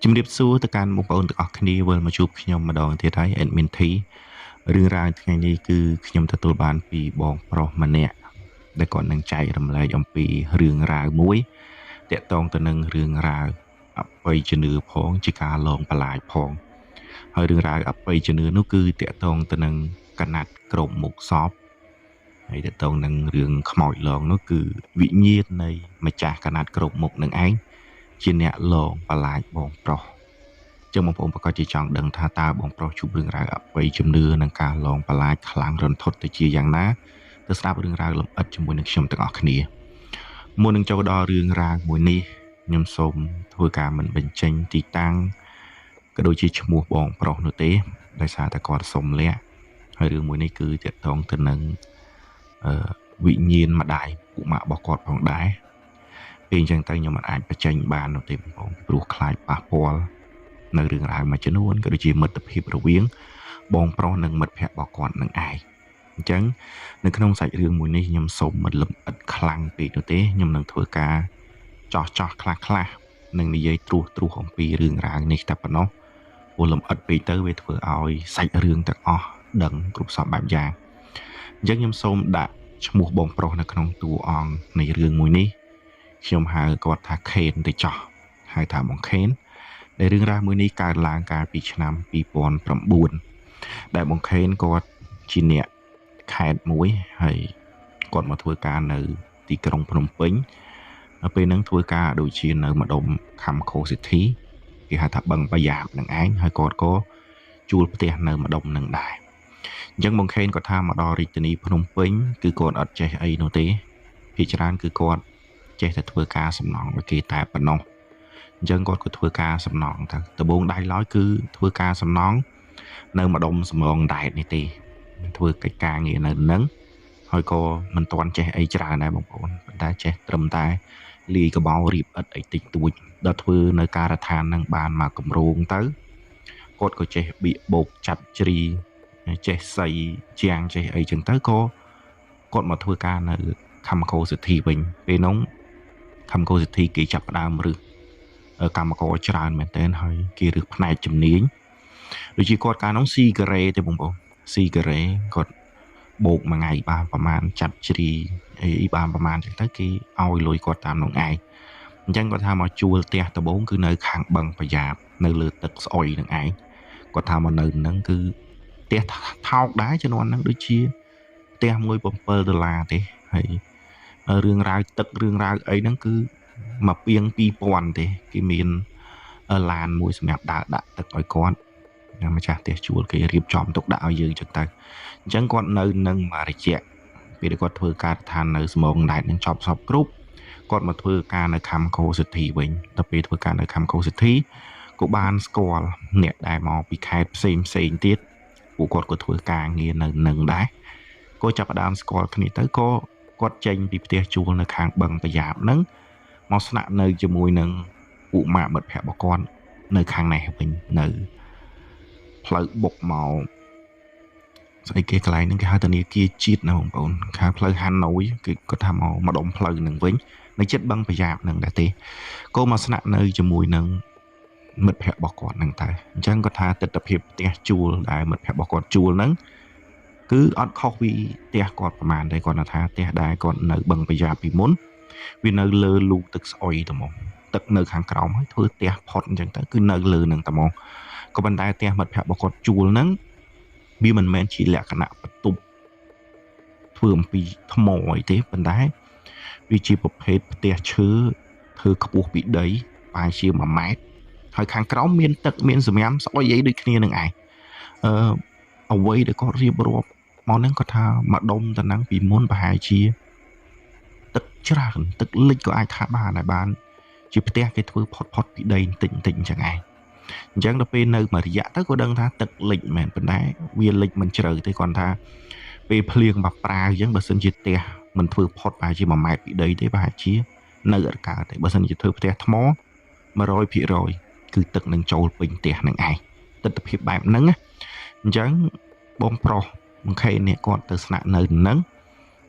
ជំរាបសួរទៅកាន់បងប្អូនទាំងអស់គ្នាវិលមកជួបខ្ញុំម្ដងទៀតហើយ Admin T រឿងរ៉ាវថ្ងៃនេះគឺខ្ញុំទទួលបានពីបងប្រុសម្នាក់ដែលគាត់នឹងចែករំលែកអំពីរឿងរ៉ាវមួយតាក់ទងទៅនឹងរឿងរ៉ាវអបិយជំនឿផងជាការលងបន្លាចផងហើយរឿងរ៉ាវអបិយជំនឿនោះគឺតាក់ទងទៅនឹងកណាត់គ្រប់មុខសពហើយតាក់ទងនឹងរឿងខ្មោចលងនោះគឺវិញ្ញាណនៃម្ចាស់កណាត់គ្រប់មុខនឹងឯងជាអ្នកលងបន្លាចបងប្រុសចឹងបងប្អូនប្រកាសជាចង់ដឹងថាតើបងប្រុសជួបរឿងរ៉ាវអបិយជំនឿនិងការលងបន្លាចខ្លាំងរន្ធត់ទៅជាយ៉ាងណាទៅស្ដាប់រឿងរ៉ាវលម្អិតជាមួយនឹងខ្ញុំទាំងអស់គ្នាមុននឹងចូលដល់រឿងរ៉ាវមួយនេះខ្ញុំសូមធ្វើការមិនបញ្ចេញទីតាំងក៏ដូចជាឈ្មោះបងប្រុសនោះទេដោយសារតែគាត់សុំលាក់ហើយរឿងមួយនេះគឺទាក់ទងទៅនឹងវិញ្ញាណម្ដាយពុកម៉ាក់របស់គាត់ផងដែរពេលអញ្ចឹងទៅខ្ញុំមិនអាចបញ្ចេញបាននោះទេបងប្អូនព្រោះខ្លាចប៉ះពាល់នៅរឿងរ៉ាវមួយចំនួនក៏ដូចជាមិត្តភាពរវាងបងប្រុសនិងមិត្តភ័ក្តិរបស់គាត់នឹងឯងអញ្ចឹងនៅក្នុងសាច់រឿងមួយនេះខ្ញុំសូមមិនលម្អិតខ្លាំងពេកនោះទេខ្ញុំនឹងធ្វើការចោះខ្លះនឹងនិយាយត្រួសអំពីរឿងរ៉ាវនេះតែប៉ុណ្ណោះព្រោះលម្អិតពេកទៅវាធ្វើឲ្យសាច់រឿងទាំងអស់ដឹងគ្រប់សពបែបយ៉ាងអញ្ចឹងខ្ញុំសូមដាក់ឈ្មោះបងប្រុសនៅក្នុងតួអង្គនៃរឿងមួយនេះខ្ញុំហៅគាត់ថាខេនទៅចោះហៅថាបងខេនដែលរឿងរ៉ាវមួយនេះកើតឡើងកាលពីឆ្នាំ2009ដែលបងខេនគាត់ជាអ្នកខេត្តមួយហើយគាត់មកធ្វើការនៅទីក្រុងភ្នំពេញពេលហ្នឹងធ្វើការដូចជានៅម្ដុំខំខូស៊ីធីគេហៅថាបឹងបាយ៉ាបនឹងឯងហើយគាត់ក៏ជួលផ្ទះនៅម្ដុំនឹងដែរអញ្ចឹងបងខេនគាត់ថាមកដល់រាជធានីភ្នំពេញគឺគាត់អត់ចេះអីនោះទេភាគច្រើនគឺគាត់ចេះតែធ្វើការសំណង់ឲ្យគេតែប៉ុណ្ណោះអញ្ចឹងគាត់ក៏ធ្វើការសំណង់ទៅដំបូងដៃឡើយគឺធ្វើការសំណង់នៅម្ដុំសំរងដែតនេះទេធ្វើកិច្ចការងារនៅនឹងហើយក៏មិនទាន់ចេះអីច្រើនដែរបងប្អូនប៉ុន្តែចេះត្រឹមតែលាយកបោរៀបឥដ្ឋអីតិចតួចដល់ធ្វើនៅការដ្ឋាននឹងបានមកកម្រងទៅគាត់ក៏ចេះបៀកបោកចាត់ជ្រីចេះសៃជាងចេះអីចឹងទៅក៏គាត់មកធ្វើការនៅខំខូសិទ្ធិវិញពេលនោះខំខូសិទ្ធិគេចាប់ផ្ដើមរឹសកម្មករច្រើនមែនទែនហើយគេរឹសផ្នែកជំនាញដូចជាគាត់កាលនោះស៊ីការ៉េទេបងប្អូនស៊ីការ៉េគាត់បោកមួយថ្ងៃបានប្រហែលចាត់ជ្រីអីបានប្រហែលចឹងទៅគេឲ្យលុយគាត់តាមនោះឯងអញ្ចឹងគាត់ថាមកជួលផ្ទះដំបូងគឺនៅខាងបឹងប្រយ៉ាបនៅលើទឹកស្អុយនឹងឯងគាត់ថាមកនៅហ្នឹងគឺផ្ទះថោកដែរចំនួនហ្នឹងដូចជាផ្ទះមួយ$7ទេហើយរឿងរ៉ាវទឹករឿងរ៉ាវអីហ្នឹងគឺមកពីង2000ទេគេមានឡានមួយសម្រាប់ដើរដាក់ទឹកឲ្យគាត់ម្ចាស់ផ្ទះជួលគេរៀបចំទុកដាក់ឲ្យយើងចឹងទៅអញ្ចឹងគាត់នៅនឹងមករយៈពេលដែលគាត់ធ្វើការឋាននៅស្មងដែតនឹងចប់សពគ្រប់គាត់មកធ្វើការនៅខំខូសិទ្ធិវិញដល់ពេលធ្វើការនៅខំខូសិទ្ធិក៏បានស្គាល់អ្នកដែលមកពីខេត្តផ្សេងទៀតពួកគាត់ក៏ធ្វើការងារនៅនឹងដែរក៏ចាប់ផ្ដើមស្គាល់គ្នាទៅក៏គាត់ចេញពីផ្ទះជួលនៅខាងបឹងប្រយ៉ាបហ្នឹងមកស្នាក់នៅជាមួយនឹងពួកម៉ាក់មិត្តភ័ក្តិរបស់គាត់នៅខាងនេះវិញនៅផ្លូវបុកមកស្អីគេកន្លែងហ្នឹងគេហៅធនាគារជាតិណាបងប្អូនខាងផ្លូវហាណូយគេគាត់ថាមកម្ដុំផ្លូវហ្នឹងវិញនៅជិតបឹងប្រយ៉ាបហ្នឹងដែរទេក៏មកស្នាក់នៅជាមួយនឹងមិត្តភ័ក្តិរបស់គាត់ហ្នឹងតែអញ្ចឹងគាត់ថាទស្សនវិជ្ជាផ្ទះជួលដែលមិត្តភ័ក្តិរបស់គាត់ជួលហ្នឹងគឺអត់ខុសពីផ្ទះគាត់ប្រហែលទេគាត់ថាផ្ទះដែលគាត់នៅបឹងប្រយ៉ាបពីមុនវានៅលើលូទឹកស្អុយតែមកទឹកនៅខាងក្រោមហើយធ្វើផ្ទះផុតអញ្ចឹងទៅគឺនៅលើហ្នឹងតែមកក៏ប៉ុន្តែផ្ទះមិត្តភ័ក្តិរបស់គាត់ជួលហ្នឹងវាមិនមែនជាលក្ខណៈបន្ទប់ធ្វើអំពីថ្មអីទេប៉ុន្តែវាជាប្រភេទផ្ទះឈើធ្វើខ្ពស់ពីដីប្រហែលជា1ម៉ែត្រហើយខាងក្រោមមានទឹកមានសម្រាមស្អុយអីដូចគ្នានឹងឯងអ្វីដែលគាត់រៀបរាប់មកហ្នឹងគាត់ថាមកដុំតំណឹងពីមុនប្រហែលជាទឹកច្រើនទឹកលិចក៏អាចថាបានដែរបានជាផ្ទះគេធ្វើផុតពីដីបន្តិចអញ្ចឹងឯងអញ្ចឹងដល់ពេលនៅមួយរយៈទៅក៏ដឹងថាទឹកលិចមែនប៉ុន្តែវាលិចមិនជ្រៅទេគាត់ថាពេលភ្លៀងមកប្រាវអញ្ចឹងបើសិនជាផ្ទះមិនធ្វើផុតប្រហែលជា1ម៉ែត្រពីដីទេប្រហែលជានៅអត់កើតទេបើសិនជាធ្វើផ្ទះថ្ម 100% គឺទឹកនឹងចូលពេញផ្ទះនឹងឯងទស្សនវិជ្ជាបែបហ្នឹងណាអញ្ចឹងបងប្រុសមកខេនេះគាត់ទៅស្នាក់នៅនឹង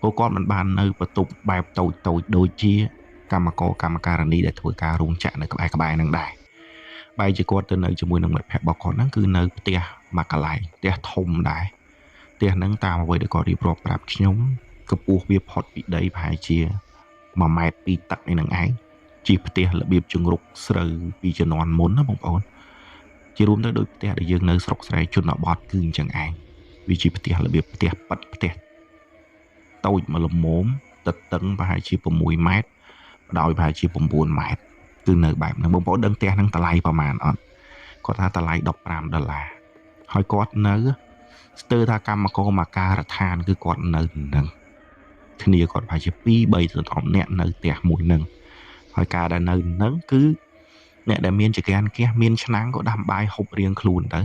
ពួកគាត់មិនបាននៅបន្ទប់បែបតូចដូចជាកម្មករកម្មការិនីដែលធ្វើការរោងចក្រនៅក្បែរហ្នឹងដែរ បែរជាគាត់ទៅនៅជាមួយនឹងមិត្តភក្តិរបស់គាត់ហ្នឹងគឺនៅផ្ទះមួយកន្លែងផ្ទះធំដែរផ្ទះហ្នឹងតាមអ្វីដែលគាត់រៀបរាប់ប្រាប់ខ្ញុំកម្ពស់វាផុតពីដីប្រហែលជា1ម៉ែត្រពីទឹកឯនឹងឯងជាផ្ទះរបៀបជង្រុកស្រូវពីជំនាន់មុនណាបងប្អូនជារួមទៅដោយផ្ទះដែលយើងនៅស្រុកស្រែជនបទគឺអញ្ចឹងឯងវាជាផ្ទះរបៀបផ្ទះប៉ិតផ្ទះតូចមកល្មមទឹកតឹងប្រហែលជា6ម៉ែត្រដោយប្រហែលជា9ម៉ែត្រគឺនៅបែបហ្នឹងបងប្អូនដឹងផ្ទះហ្នឹងតម្លៃប្រហែលអត់គាត់ថាតម្លៃ$15ហើយគាត់នៅស្ទើរថាកម្មករមកការដ្ឋានគឺគាត់នៅនឹងគ្នាគាត់ប្រហែលជា2-3ទៅ10នាក់នៅផ្ទះមួយហ្នឹងហើយការដែលនៅនឹងគឺអ្នកដែលមានចក្រានគះមានឆ្នាំងក៏ដាំបាយហូបរៀងខ្លួនទៅ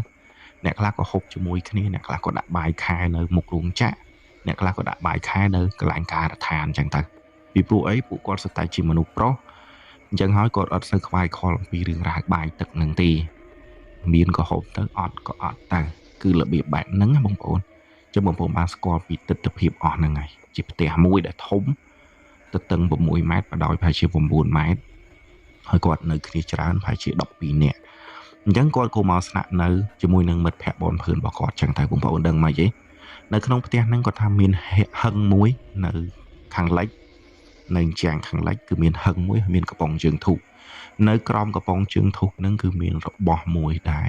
អ្នកខ្លះក៏ហូបជាមួយគ្នាអ្នកខ្លះក៏ដាក់បាយខែនៅមុខរោងចក្រអ្នកខ្លះក៏ដាក់បាយខែនៅកន្លែងការដ្ឋានអញ្ចឹងទៅពីព្រោះអីពួកគាត់សុទ្ធតែជាមនុស្សប្រុសអញ្ចឹងហើយគាត់អត់សូវខ្វាយខ្វល់អំពីរឿងរ៉ាវបាយទឹកនឹងទេមានក៏ហូបទៅអត់ក៏អត់ទៅគឺរបៀបបែបហ្នឹងបងប្អូនចឹងបងប្អូនបានស្គាល់ពីទិដ្ឋភាពអស់ហ្នឹងហើយជាផ្ទះមួយដែលធំទៅតឹង6ម៉ែត្របដោយប្រហែលជា9ម៉ែត្រហើយគាត់នៅគ្នាច្រើនប្រហែលជា12នាក់អញ្ចឹងគាត់ក៏មកស្នាក់នៅជាមួយនឹងមិត្តភក្តិបងប្អូនរបស់គាត់ចឹងតែបងប្អូនដឹងមកទេនៅក្នុងផ្ទះហ្នឹងគាត់ថាមានហឹងមួយនៅខាងលិចនៅជាងខាងលិចគឺមានហឹងមួយមានកំប៉ុងជើងធូបនៅក្រោមកំប៉ុងជើងធូបហ្នឹងគឺមានរបស់មួយដែរ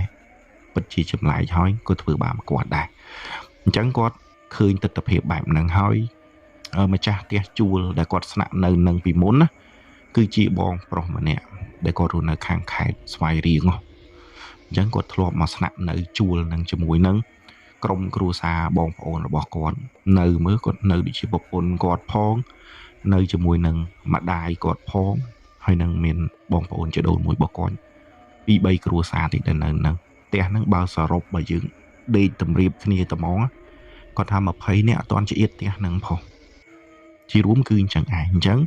ពិតជាចម្លែកហើយគាត់ធ្វើបាបគាត់ដែរអញ្ចឹងគាត់ឃើញទស្សនវិជ្ជាបែបហ្នឹងហើយម្ចាស់ផ្ទះជួលដែលគាត់ស្នាក់នៅនឹងពីមុនណាគឺជាបងប្រុសម្នាក់ដែលគាត់រស់នៅខាងខេត្តស្វាយរៀងអញ្ចឹងគាត់ធ្លាប់មកស្នាក់នៅជួលនឹងជាមួយនឹងក្រុមគ្រួសារបងប្អូនរបស់គាត់នៅមើលគាត់នៅដូចជាប្រពន្ធគាត់ផងនៅជាមួយនឹងម្ដាយគាត់ផងហើយនឹងមានបងប្អូនជីដូនមួយរបស់គាត់2-3គ្រួសារទៀតដែលនៅនឹងផ្ទះហ្នឹងបើសរុបបើយើងដេកតម្រៀបគ្នាត្មងគាត់ថា20នាក់អត់ទាន់ជាអៀតផ្ទះហ្នឹងផងជារួមគឺអញ្ចឹងឯងអញ្ចឹង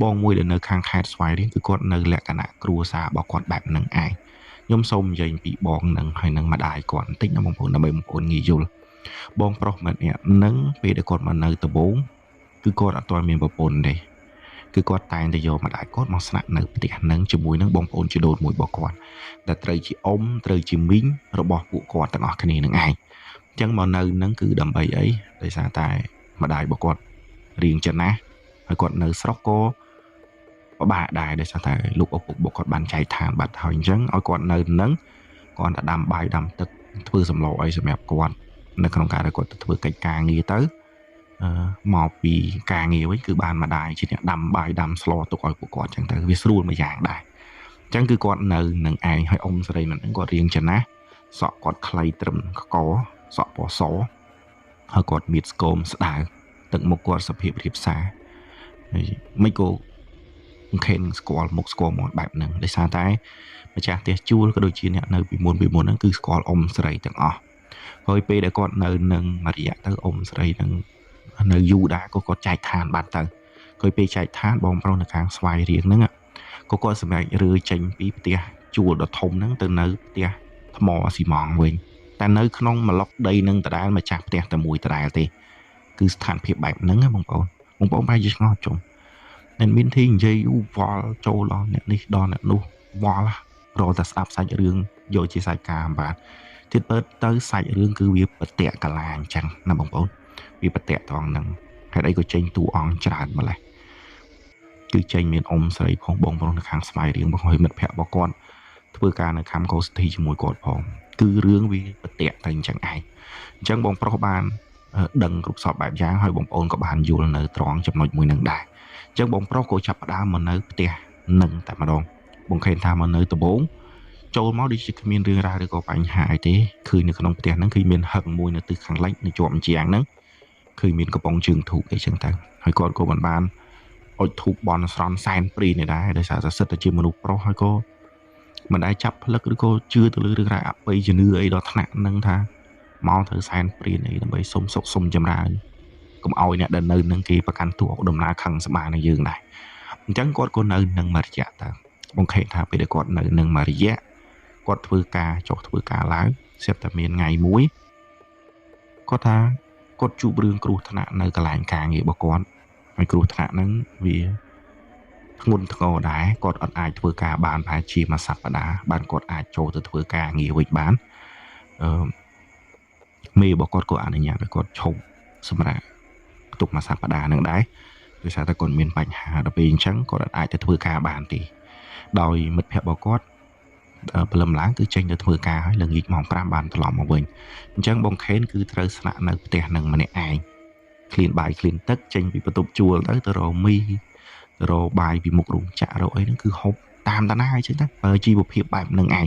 បងមួយដែលនៅខាងខេត្តស្វាយរៀងគឺគាត់នៅលក្ខណៈគ្រួសាររបស់គាត់បែបហ្នឹងឯងខ្ញុំសូមនិយាយពីបងនឹងហើយនឹងម្ដាយគាត់បន្តិចណាបងប្អូនដើម្បីបងប្អូនងាយយល់បងប្រុសម្នាក់នឹងពេលដែលគាត់មកនៅដំបូងគឺគាត់អត់ទាន់មានប្រពន្ធទេគឺគាត់តែងតែយកម្ដាយគាត់មកស្នាក់នៅផ្ទះហ្នឹងជាមួយនឹងបងប្អូនជីដូនមួយរបស់គាត់ដែលត្រូវជាអ៊ំត្រូវជាមីងរបស់ពួកគាត់ទាំងអស់គ្នានឹងឯងអញ្ចឹងមកនៅហ្នឹងគឺដើម្បីអីដោយសារតែម្ដាយរបស់គាត់រៀងចំណាស់ហើយគាត់នៅស្រុកក៏ពិបាកដែរដោយសារតែលោកឪពុករបស់គាត់បានចែកឋានបាត់ហើយអញ្ចឹងឲ្យគាត់នៅហ្នឹងគាត់តែដាំបាយដាំទឹកធ្វើសម្លអីសម្រាប់គាត់នៅក្នុងការដែលគាត់ទៅធ្វើកិច្ចការងារទៅមកពីការងារវិញគឺបានម្ដាយជាអ្នកដាំបាយដាំស្លទុកឲ្យពួកគាត់អញ្ចឹងទៅវាស្រួលមួយយ៉ាងដែរអញ្ចឹងគឺគាត់នៅនឹងឯងហើយអ៊ំស្រីម្នាក់ហ្នឹងគាត់រៀងចំណាស់សក់គាត់ខ្លីត្រឹមកកសក់ពណ៌សហើយគាត់មានស្គមស្ដើងទឹកមុខគាត់សភាពរាបសារហើយមិនក៏ខេនស្គាល់មុខស្គាល់មាត់បែបហ្នឹងដោយសារតែម្ចាស់ផ្ទះជួលក៏ដូចជាអ្នកនៅពីមុនហ្នឹងគឺស្គាល់អ៊ំស្រីទាំងអស់ហើយពេលដែលគាត់នៅនឹងមួយរយៈទៅអ៊ំស្រីនឹងនៅយូរដែរក៏គាត់ចែកឋានបាត់ទៅហើយពេលចែកឋានបងប្រុសនៅខាងស្វាយរៀងហ្នឹងក៏គាត់សម្រេចរើចេញពីផ្ទះជួលដ៏ធំហ្នឹងទៅនៅផ្ទះថ្មស៊ីម៉ងវិញ តែនៅក្នុងម្លុកដីនឹងដដែលម្ចាស់ផ្ទះតែមួយដដែលទេគឺស្ថានភាពបែបហ្នឹងបងប្អូនបែរជាឆ្ងល់ចុងតែមានទីនិយាយវល់ចូលដល់អ្នកនេះដល់អ្នកនោះវល់រកតែស្ដាប់សាច់រឿងយកជាសាច់ការបាទទៀតទៅសាច់រឿងគឺវាប្រតិកលាអញ្ចឹងណាបងប្អូនវាប្រតិត្រង់ហ្នឹងហេតុអីក៏ចេញតួអង្គច្រើនម្ល៉េះគឺចេញមានអ៊ំស្រីផងបងប្រុសនៅខាងស្វាយរៀងបងហើយមិត្តភក្តិរបស់គាត់ធ្វើការនៅខាងកោសិទ្ធិជាមួយគាត់ផងគឺរឿងវាប្រតិទៅអញ្ចឹងឯងអញ្ចឹងបងប្រុសបានដឹងគ្រប់សពបែបយ៉ាងហើយបងប្អូនក៏បានយល់នៅត្រង់ចំណុចមួយនឹងដែរអញ្ចឹងបងប្រុសក៏ចាប់ផ្ដើមមកនៅផ្ទះនឹងតែម្ដងបងឃើញថាមកនៅដំបូងចូលមកដូចជាគ្មានរឿងរ៉ាវឬក៏បញ្ហាអីទេឃើញនៅក្នុងផ្ទះហ្នឹងគឺមានហឹកមួយនៅទិសខាងលិចនៅជាប់ជាងហ្នឹងឃើញមានកំប៉ុងជើងធូបអីចឹងទៅហើយគាត់ក៏បានអុជធូបបន់ស្រន់សែនព្រីនេះដែរដោយសារតែសិតតែជាមនុស្សប្រុសហើយក៏មិនដែលចាប់ផ្លឹកឬក៏ជឿទៅលើរឿងរ៉ាវអបិយជំនឿអីដល់ថ្នាក់ហ្នឹងថាមកត្រូវសែនព្រានអីដើម្បីសុំសុខសុំចម្រើនកុំឲ្យអ្នកដែលនៅនឹងគេប្រកាន់ទូអុកដំណើរខឹងស្មានឹងយើងដែរអញ្ចឹងគាត់ក៏នៅនឹងមួយរយៈតើបងឃើញថាពេលដែលគាត់នៅនឹងមួយរយៈគាត់ធ្វើការចុះធ្វើការឡើងស្រាប់តែមានថ្ងៃមួយគាត់ថាគាត់ជួបរឿងគ្រោះថ្នាក់នៅកន្លែងការងាររបស់គាត់ហើយគ្រោះថ្នាក់ហ្នឹងវា ធ្ងន់ធ្ងរដែរគាត់អត់អាចធ្វើការបានប្រហែលជាមួយសប្តាហ៍បានគាត់អាចចូលទៅធ្វើការងារវិញបានមេរបស់គាត់ក៏អនុញ្ញាតឲ្យគាត់ឈប់សម្រាប់បន្ទុកមួយសប្តាហ៍នឹងដែរដោយសារតែគាត់មានបញ្ហាដល់ពេលអញ្ចឹងគាត់អាចទៅធ្វើការបានទេដោយមិត្តភ័ក្តិរបស់គាត់ព្រលឹមឡើងគឺចេញទៅធ្វើការហើយល្ងាចម៉ោង 5បានត្រឡប់មកវិញអញ្ចឹងបងខេនគឺត្រូវស្នាក់នៅផ្ទះនឹងម្នាក់ឯងឃ្លានបាយឃ្លានទឹកចេញពីបន្ទប់ជួលទៅរកមីទៅរកបាយពីមុខរោងចក្ររកអីហ្នឹងគឺហូបតាមតាណាអញ្ចឹងទៅជីវភាពបែបហ្នឹងឯង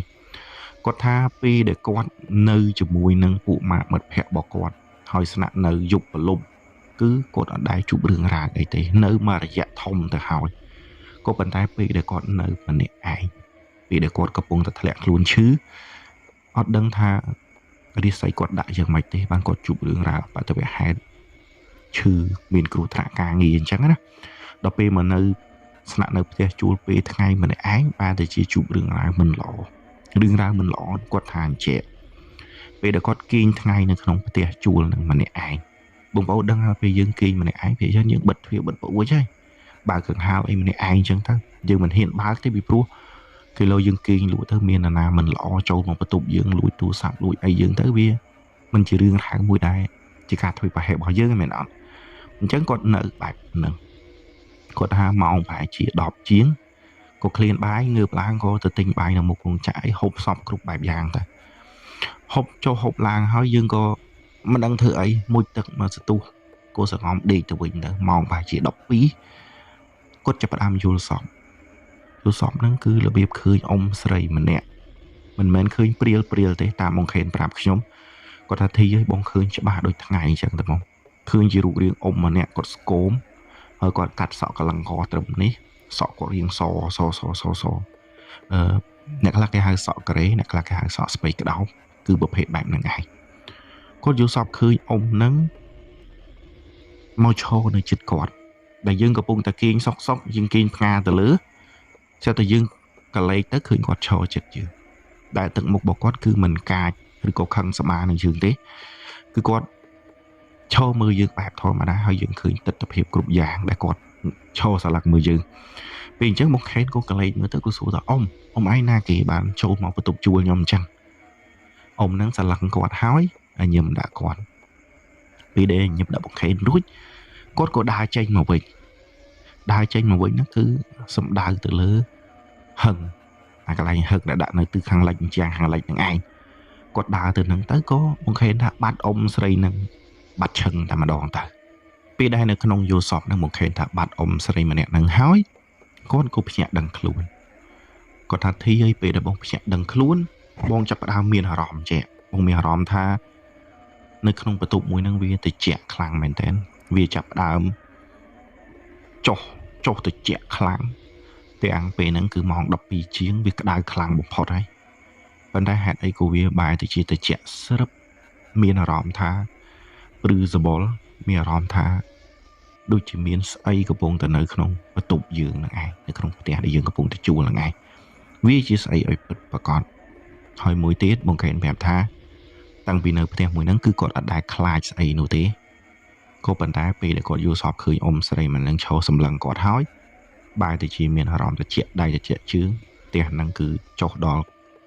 គាត់ថាពេលដែលគាត់នៅជាមួយនឹងពួកម៉ាក់មិត្តភ័ក្តិរបស់គាត់ហើយស្នាក់នៅយប់ប្រលប់គឺគាត់អត់ដែលជួបរឿងរ៉ាវអីទេនៅមួយរយៈធំទៅហើយក៏ប៉ុន្តែពេលដែលគាត់នៅម្នាក់ឯងពេលដែលគាត់កំពុងតែធ្លាក់ខ្លួនឈឺអត់ដឹងថារាសីគាត់ដាក់យ៉ាងម៉េចទេបានគាត់ជួបរឿងរ៉ាវបាត់ទៅវាហេតុឈឺមានគ្រោះថ្នាក់ការងារអញ្ចឹងណាដល់ពេលមកនៅស្នាក់នៅផ្ទះជួលពេលថ្ងៃម្នាក់ឯងបានតែជាជួបរឿងរ៉ាវមិនល្អគាត់ថាអញ្ចឹងពេលដែលគាត់គេងថ្ងៃនៅក្នុងផ្ទះជួលនឹងម្នាក់ឯងបងប្អូនដឹងថាពេលយើងគេងម្នាក់ឯងពេលយើងបិទទ្វារបិទប្រួចហើយបើកកង្ហារអីម្នាក់ឯងអញ្ចឹងទៅយើងមិនហ៊ានបើកទេពីព្រោះគេលោយើងគេងលក់ទៅមាននរណាមិនល្អចូលមកបន្ទប់យើងលួចទូរស័ព្ទលួចអីយើងទៅវាមិនជារឿងរ៉ាវមួយដែរជាការធ្វើប្រហែលរបស់យើងមែនអត់អញ្ចឹងគាត់នៅបែបហ្នឹងគាត់ថាម៉ោងប្រហែលជា10ជាងក៏ឃ្លានបាយងើបឡើងក៏ទៅទិញបាយនៅមុខរោងចក្រហូបសពគ្រប់បែបយ៉ាងទៅហូបចុះហូបឡើងហើយយើងក៏មិនដឹងធ្វើអីមួយទឹកមកសទុះក៏សង្ងំដេកទៅវិញទៅម៉ោងប្រហែលជា12គាត់ចាប់ផ្ដើមយល់សពហ្នឹងគឺរបៀបឃើញអ៊ំស្រីម្នាក់មិនមែនឃើញព្រាលទេតាមបងខេនប្រាប់ខ្ញុំគាត់ថាធីឲ្យបងឃើញច្បាស់ដូចថ្ងៃអញ្ចឹងទៅមកឃើញជារូបរាងអ៊ំម្នាក់គាត់ស្គមហើយគាត់កាត់សក់កលង្កត្រឹមនេះសក់គាត់រាងសអ្នកខ្លះគេហៅសក់ការ៉េអ្នកខ្លះគេហៅសក់ស្ពៃក្តោបគឺប្រភេទបែបហ្នឹងឯងគាត់យល់សពឃើញអ៊ំហ្នឹងមកឈរនៅជិតគាត់ដែលយើងកំពុងតែគេងសុកយើងគេងផ្ងាទៅលើចុះតែយើងកលេចទៅឃើញគាត់ឈរជិតយើងដែលទឹកមុខរបស់គាត់គឺមិនកាចឬក៏ខឹងស្មានឹងយើងទេគឺគាត់ឈរមើលយើងបែបធម្មតាហើយយើងឃើញទស្សនវិជ្ជាគ្រប់យ៉ាងដែលគាត់ឈរស្លឹកមើលយើងពេលអញ្ចឹងមកខេនក៏កលេចមើលទៅក៏សួរថាអ៊ំឯណាគេបានចូលមកបន្ទប់ជួលខ្ញុំអញ្ចឹងអ៊ំហ្នឹងស្លឹកគាត់ហើយញឹមដាក់គាត់ពេលដែលញឹមដាក់មកខេនរួចគាត់ក៏ដើរចេញមកវិញហ្នឹងគឺសំដៅទៅលើហឹងអាកន្លែងហឹកដែលដាក់នៅទិសខាងលិចជាងខាងលិចនឹងឯងគាត់ដើរទៅនឹងទៅក៏បង្ខេនថាបាត់អ៊ំស្រីនឹងបាត់ឈឹងតែម្ដងទៅពេលដែលនៅក្នុងយល់សពនឹងបង្ខេនថាបាត់អ៊ំស្រីម្នាក់នឹងហើយគាត់ក៏ភ្ញាក់ដឹងខ្លួនគាត់ថាធីឲ្យពេលដែលបងភ្ញាក់ដឹងខ្លួនបងចាប់ផ្ដើមមានអារម្មណ៍បងមានអារម្មណ៍ថានៅក្នុងបន្ទប់មួយហ្នឹងវាត្រជាក់ខ្លាំងមែនតើវាចាប់ផ្ដើមចុះត្រជាក់ខ្លាំងទាំងពេលហ្នឹងគឺម៉ោង12ជាងវាក្តៅខ្លាំងបំផុតហើយប៉ុន្តែហេតុអីក៏វាបែរទៅជាត្រជាក់ស្រឹបមានអារម្មណ៍ថាព្រឺសបល់មានអារម្មណ៍ថាដូចជាមានស្អីកំពុងតែនៅក្នុងបន្ទប់យើងហ្នឹងឯងនៅក្នុងផ្ទះដែលយើងកំពុងតែជួលហ្នឹងឯងវាជាស្អីឲ្យពិតប្រាកដហើយមួយទៀតបងកែនប្រាប់ថាតាំងពីនៅផ្ទះមួយហ្នឹងគឺគាត់អត់ដែលខ្លាចស្អីនោះទេក៏ប៉ុន្តែពេលដែលគាត់យល់សពឃើញអ៊ំស្រីម្នាក់ឈរសម្លឹងគាត់ហើយបែរទៅជាមានអារម្មណ៍ត្រជាក់ដៃត្រជាក់ជើងផ្ទះហ្នឹងគឺចុះដល់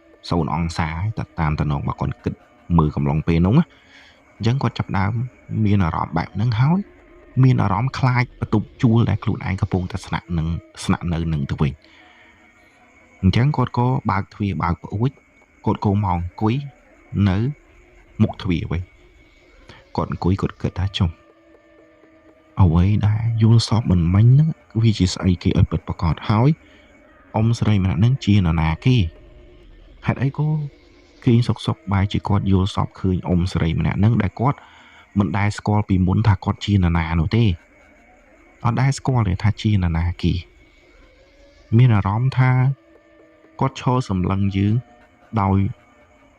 0 អង្សាតែតាមតំណងរបស់គាត់គិតមើលកំឡុងពេលនោះអញ្ចឹងគាត់ចាប់ដើមមានអារម្មណ៍បែបហ្នឹងហើយមានអារម្មណ៍ខ្លាចបន្ទប់ជួលដែលខ្លួនឯងកំពុងតែស្នាក់នៅនឹងទៅវិញអញ្ចឹងគាត់ក៏បើកទ្វារបើកប្អួចគាត់ក៏មកអង្គុយនៅមុខទ្វារវិញគាត់អង្គុយគាត់គិតថាចុះអ្វីដែលយល់សពមិនមិញហ្នឹងវាជាស្អីគេឲ្យពិតប្រាកដហើយអ៊ំស្រីម្នាក់ហ្នឹងជានរណាគេហេតុអីក៏គេសុកបែរជាគាត់យល់សពឃើញអ៊ំស្រីម្នាក់ហ្នឹងដែលគាត់មិនដែលស្គាល់ពីមុនថាគាត់ជានរណានោះទេអត់ដែលស្គាល់ទេថាជានរណាគេមានអារម្មណ៍ថាគាត់ឈរសម្លឹងយើងដោយ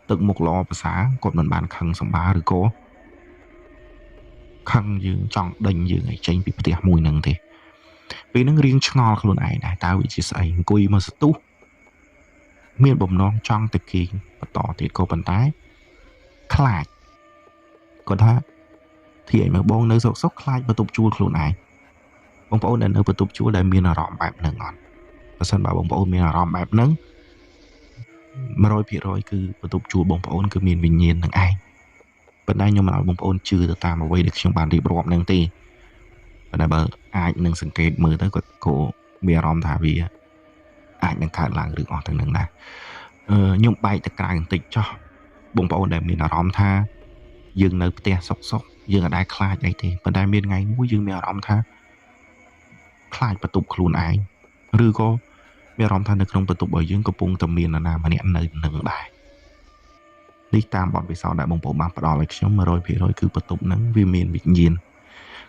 ទឹកមុខល្អប្រសើរគាត់មិនបានខឹងសម្បាឬក៏ខឹងយើងចង់ដេញយើងឲ្យចេញពីផ្ទះមួយហ្នឹងទេពេលហ្នឹងរៀងឆ្ងល់ខ្លួនឯងដែរតើវាជាស្អីអង្គុយមកស្ទុះមានបំណងចង់ទៅគេងបន្តទៀតក៏ប៉ុន្តែខ្លាចគាត់ថាធីឲ្យមើលបងនៅសុកខ្លាចបន្ទប់ជួលខ្លួនឯង បងប្អូនដែលនៅបន្ទប់ជួលដែលមានអារម្មណ៍បែបហ្នឹងអត់បើសិនបើបងប្អូនមានអារម្មណ៍បែបហ្នឹង100%គឺបន្ទប់ជួលបងប្អូនគឺមានវិញ្ញាណនឹងឯងប៉ុន្តែខ្ញុំមិនឲ្យបងប្អូនជឿទៅតាមអ្វីដែលខ្ញុំបានរៀបរាប់ហ្នឹងទេប៉ុន្តែបើអាចនឹងសង្កេតមើលទៅគាត់ក៏មានអារម្មណ៍ថាវាអាចនឹងកើតឡើងរឿងអស់ទាំងហ្នឹងដែរខ្ញុំបែកទៅក្រៅបន្តិចចុះបងប្អូនដែលមានអារម្មណ៍ថាយើងនៅផ្ទះសុកយើងអាចខ្លាចអីទេប៉ុន្តែមានថ្ងៃមួយយើងមានអារម្មណ៍ថាខ្លាចបន្ទប់ខ្លួនឯងឬក៏មានអារម្មណ៍ថានៅក្នុងបន្ទប់របស់យើងកំពុងតែមាននរណាម្នាក់នៅនឹងដែរនេះតាមបទពិសោធន៍ដែលបងប្អូនបានផ្ដល់ឲ្យខ្ញុំ 100% គឺបន្ទប់ហ្នឹងវាមានវិញ្ញាណ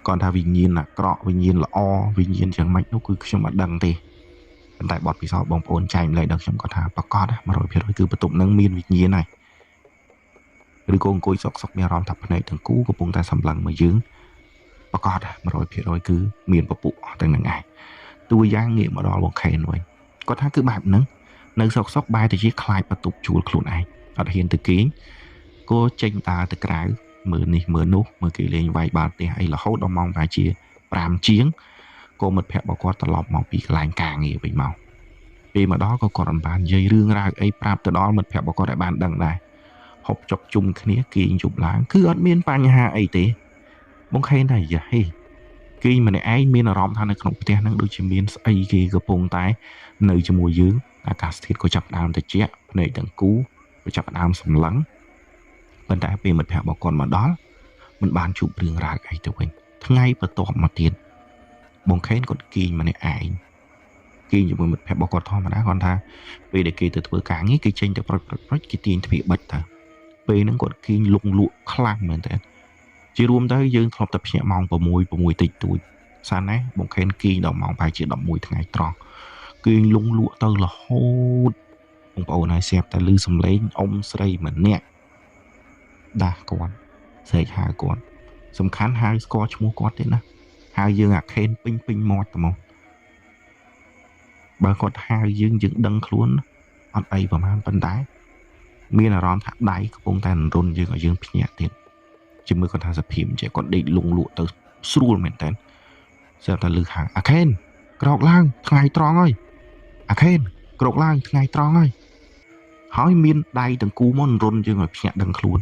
គាត់ថាវិញ្ញាណអាក្រក់វិញ្ញាណល្អវិញ្ញាណយ៉ាងម៉េចនោះគឺខ្ញុំអត់ដឹងទេប៉ុន្តែបទពិសោធន៍បងប្អូនចែកម្លែកដល់ខ្ញុំគាត់ថាប្រកាស 100% គឺបន្ទប់ហ្នឹងមានវិញ្ញាណហើយឬក៏អង្គុយសុកមានអារម្មណ៍ថាភ្នែកទាំងគូកំពុងតែសម្លឹងមកយើងប្រកាស 100% គឺមានពពួកអស់ទាំងហ្នឹងឯងតួយ៉ាងងាកមកដល់បងខេនវិញគាត់ថាគឺបែបហ្នឹងនៅសុកបែរទៅជាខ្លាចបន្ទប់ជួលខ្លួនឯងអត់ហ៊ានទៅគេងក៏ចេញដើរទៅក្រៅមើលនេះមើលនោះមើលគេលេងវាយបាល់ផ្ទះអីរហូតដល់ម៉ោងប្រហែលជា5ជាងក៏មិត្តភក្តិរបស់គាត់ត្រឡប់មកពីកន្លែងការងារវិញមកពេលមកដល់ក៏គាត់មិនបាននិយាយរឿងរ៉ាវអីប្រាប់ទៅដល់មិត្តភក្តិរបស់គាត់ឲ្យបានដឹងដែរហប់ចុកជុំគ្នាគេងយប់ឡើងគឺអត់មានបញ្ហាអីទេបងខេនតែយ៉ាហេគេម្នាក់ឯងមានអារម្មណ៍ថានៅក្នុងផ្ទះហ្នឹងដូចជាមានស្អីគេកំពុងតែនៅជាមួយយើងអាកាសធាតុក៏ចាប់ដើមត្រជាក់ភ្នែកទាំងគូក៏ចាប់ដើមសម្លឹងប៉ុន្តែពេលមិត្តភក្តិរបស់គាត់មកដល់មិនបានជួបរឿងរ៉ាវអីទៅវិញថ្ងៃបន្ទាប់មកទៀតបងខេនគាត់គេងម្នាក់ឯងគេងជាមួយមិត្តភក្តិរបស់គាត់ធម្មតាគាត់ថាពេលដែលគេទៅធ្វើការងារគេចេញទៅប្រុចគេទាញទ្វារបិទទៅពេលហ្នឹងគាត់គេងលក់លក់ខ្លាំងមែនតើជារួមទៅយើងធ្លាប់តែភ្ញាក់ម៉ោង6តិចតួចសានណាបងខេនគេងដល់ម៉ោងប្រហែលជា11ថ្ងៃត្រង់គេងលក់លក់ទៅរហូតបងប្អូនហើយស្រាប់តែឮសំឡេងអ៊ំស្រីម្នាក់ដាស់គាត់ស្រែកហៅគាត់សំខាន់ហៅស្គាល់ឈ្មោះគាត់ទេណាហៅយើងអាខេនពេញមាត់តែមកបើគាត់ហៅយើងដឹងខ្លួនអត់អីប្រហែលប៉ុន្តែមានអារម្មណ៍ថាដៃកំពុងតែរុនយើងឲ្យយើងភ្ញាក់ទៀតជាមួយគាត់ថាសភាពអញ្ចឹងគាត់ដេកលក់ទៅស្រួលមែនតើស្រាប់តែឮហៅអាខេនក្រោកឡើងថ្ងៃត្រង់ហើយអាខេនក្រោកឡើងថ្ងៃត្រង់ហើយមានដៃទាំងគូមករុនយើងឲ្យភ្ញាក់ដឹងខ្លួន